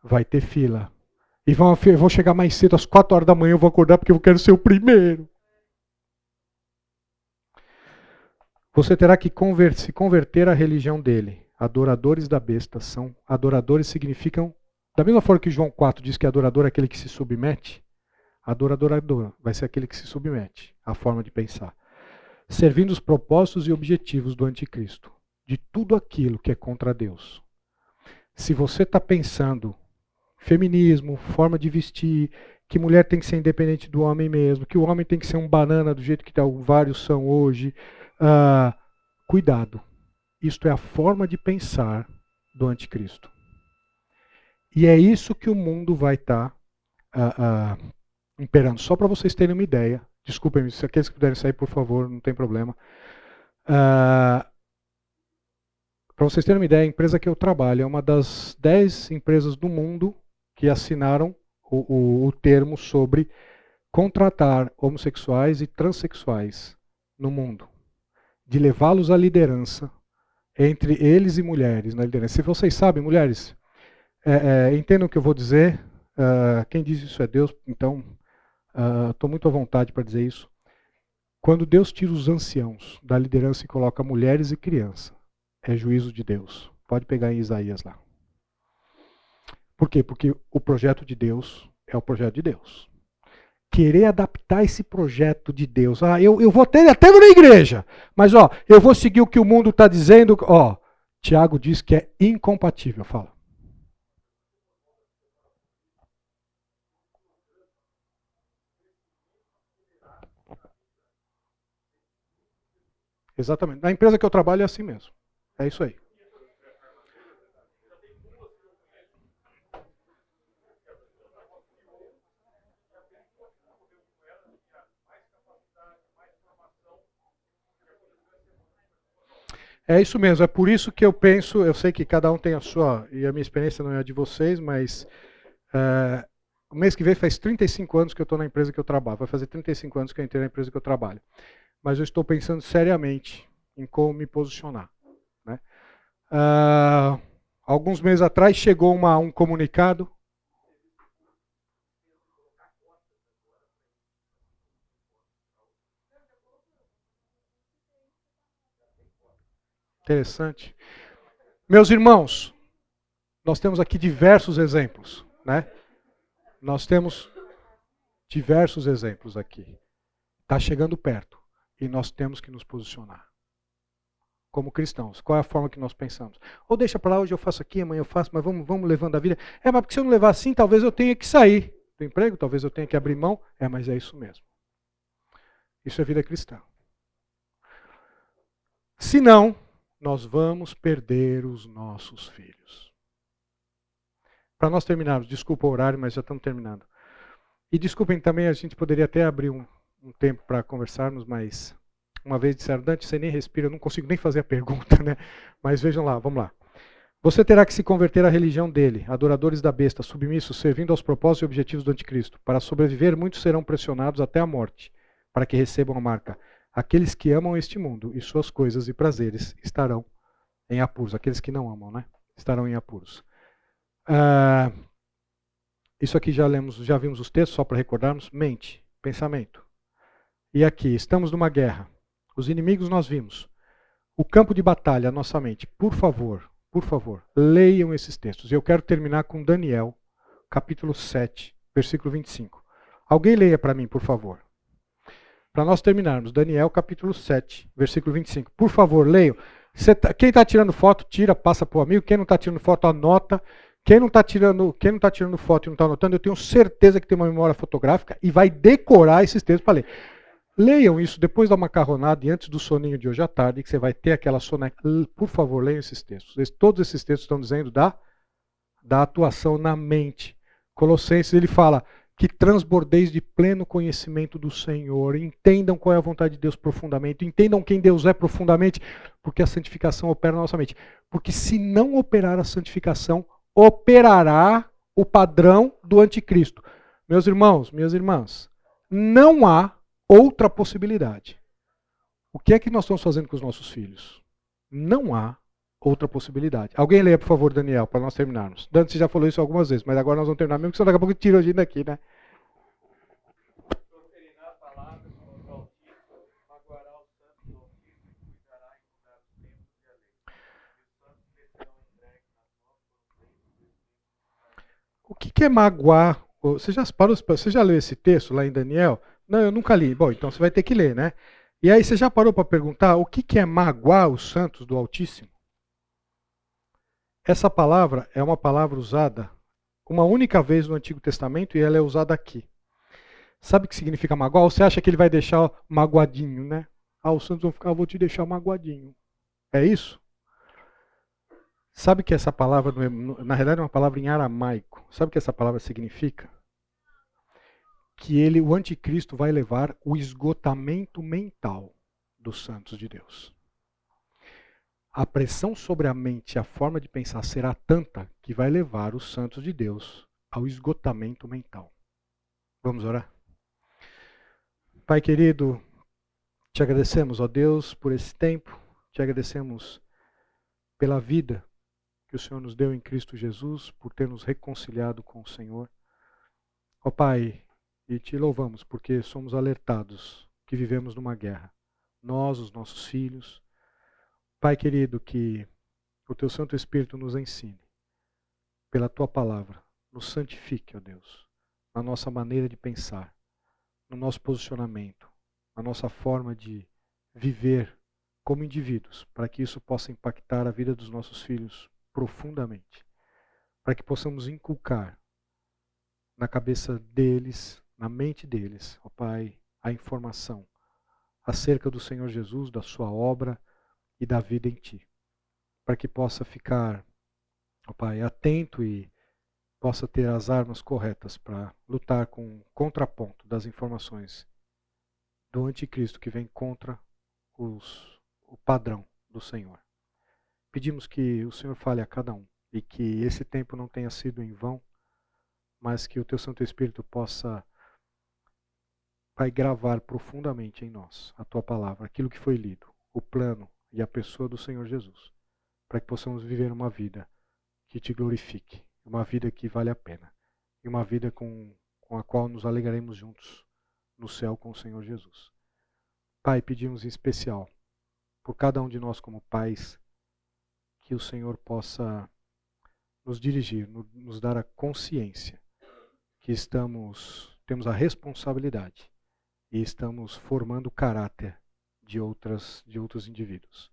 Vai ter fila. E vão chegar mais cedo, às 4 horas da manhã, eu vou acordar porque eu quero ser o primeiro. Você terá que se converter à religião dele. Adoradores da besta são. Adoradores significam, da mesma forma que João 4 diz que adorador é aquele que se submete, adorador vai ser aquele que se submete à forma de pensar. Servindo os propósitos e objetivos do anticristo. De tudo aquilo que é contra Deus. Se você está pensando feminismo, forma de vestir, que mulher tem que ser independente do homem mesmo, que o homem tem que ser um banana do jeito que vários são hoje, cuidado. Isto é a forma de pensar do anticristo. E é isso que o mundo vai estar imperando. Só para vocês terem uma ideia, desculpem-me, se aqueles que puderem sair, por favor, não tem problema. Para vocês terem uma ideia, a empresa que eu trabalho é uma das 10 empresas do mundo que assinaram o termo sobre contratar homossexuais e transexuais no mundo, de levá-los à liderança, entre eles e mulheres na liderança. Se vocês sabem, mulheres, entendam o que eu vou dizer, quem diz isso é Deus, então estou muito à vontade para dizer isso. Quando Deus tira os anciãos da liderança e coloca mulheres e crianças, é juízo de Deus. Pode pegar em Isaías lá. Por quê? Porque o projeto de Deus é o projeto de Deus. Querer adaptar esse projeto de Deus. Eu vou ter até na igreja, mas eu vou seguir o que o mundo está dizendo. Tiago diz que é incompatível. Fala. Exatamente. Na empresa que eu trabalho é assim mesmo. É isso aí. É isso mesmo, é por isso que eu penso, eu sei que cada um tem a sua, e a minha experiência não é a de vocês, mas o mês que vem faz 35 anos que eu estou na empresa que eu trabalho, vai fazer 35 anos que eu entrei na empresa que eu trabalho. Mas eu estou pensando seriamente em como me posicionar. Né? Alguns meses atrás chegou um comunicado. Interessante. Meus irmãos, nós temos aqui diversos exemplos, né? Nós temos diversos exemplos aqui. Está chegando perto e nós temos que nos posicionar. Como cristãos, qual é a forma que nós pensamos? Ou deixa para lá, hoje eu faço aqui, amanhã eu faço, mas vamos levando a vida. Mas porque se eu não levar assim, talvez eu tenha que sair do emprego, talvez eu tenha que abrir mão. Mas é isso mesmo. Isso é vida cristã. Se não, nós vamos perder os nossos filhos. Para nós terminarmos, desculpa o horário, mas já estamos terminando. E desculpem também, a gente poderia até abrir um tempo para conversarmos, mas uma vez disseram, Dante, você nem respira, eu não consigo nem fazer a pergunta, né? Mas vejam lá, vamos lá. Você terá que se converter à religião dele, adoradores da besta, submissos, servindo aos propósitos e objetivos do anticristo. Para sobreviver, muitos serão pressionados até a morte, para que recebam a marca. Aqueles que amam este mundo e suas coisas e prazeres estarão em apuros. Aqueles que não amam, né? Estarão em apuros. Isso aqui já vimos os textos, só para recordarmos. Mente, pensamento. E aqui, estamos numa guerra. Os inimigos nós vimos. O campo de batalha, a nossa mente. Por favor, leiam esses textos. Eu quero terminar com Daniel, capítulo 7, versículo 25. Alguém leia para mim, por favor. Para nós terminarmos, Daniel capítulo 7, versículo 25. Por favor, leiam. Quem está tirando foto, tira, passa para o amigo. Quem não está tirando foto, anota. Quem não está tirando foto e não está anotando, eu tenho certeza que tem uma memória fotográfica e vai decorar esses textos para ler. Leiam isso depois da macarronada e antes do soninho de hoje à tarde, que você vai ter aquela soneca. Por favor, leiam esses textos. Todos esses textos estão dizendo da atuação na mente. Colossenses, ele fala que transbordeis de pleno conhecimento do Senhor, entendam qual é a vontade de Deus profundamente, entendam quem Deus é profundamente, porque a santificação opera na nossa mente. Porque se não operar a santificação, operará o padrão do anticristo. Meus irmãos, minhas irmãs, não há outra possibilidade. O que é que nós estamos fazendo com os nossos filhos? Não há outra possibilidade. Alguém leia, por favor, Daniel, para nós terminarmos. Dante já falou isso algumas vezes, mas agora nós vamos terminar mesmo, porque senão daqui a pouco tira a gente daqui, né? O que é magoar? Você já leu esse texto lá em Daniel? Não, eu nunca li. Bom, então você vai ter que ler, né? E aí você já parou para perguntar o que é magoar os santos do Altíssimo? Essa palavra é uma palavra usada uma única vez no Antigo Testamento e ela é usada aqui. Sabe o que significa magoar? Ou você acha que ele vai deixar magoadinho, né? Os santos vão ficar, vou te deixar magoadinho. É isso? Sabe que essa palavra, na realidade é uma palavra em aramaico. Sabe o que essa palavra significa? Que o anticristo vai levar o esgotamento mental dos santos de Deus. A pressão sobre a mente e a forma de pensar será tanta que vai levar os santos de Deus ao esgotamento mental. Vamos orar? Pai querido, te agradecemos, ó Deus, por esse tempo, te agradecemos pela vida que o Senhor nos deu em Cristo Jesus, por ter nos reconciliado com o Senhor. Ó Pai, e te louvamos porque somos alertados que vivemos numa guerra. Nós, os nossos filhos. Pai querido, que o Teu Santo Espírito nos ensine, pela Tua palavra, nos santifique, ó Deus, na nossa maneira de pensar, no nosso posicionamento, na nossa forma de viver como indivíduos, para que isso possa impactar a vida dos nossos filhos profundamente, para que possamos inculcar na cabeça deles, na mente deles, ó Pai, a informação acerca do Senhor Jesus, da sua obra e da vida em Ti, para que possa ficar, ó Pai, atento e possa ter as armas corretas para lutar com o contraponto das informações do anticristo que vem contra o padrão do Senhor. Pedimos que o Senhor fale a cada um e que esse tempo não tenha sido em vão, mas que o Teu Santo Espírito possa, Pai, gravar profundamente em nós a Tua palavra, aquilo que foi lido, o plano e a pessoa do Senhor Jesus, para que possamos viver uma vida que Te glorifique, uma vida que vale a pena, e uma vida com a qual nos alegraremos juntos no céu com o Senhor Jesus. Pai, pedimos em especial por cada um de nós como pais, que o Senhor possa nos dirigir, nos dar a consciência que temos a responsabilidade e estamos formando o caráter de outros indivíduos.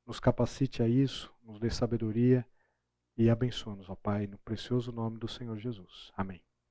Nos capacite a isso, nos dê sabedoria e abençoa-nos, ó Pai, no precioso nome do Senhor Jesus. Amém.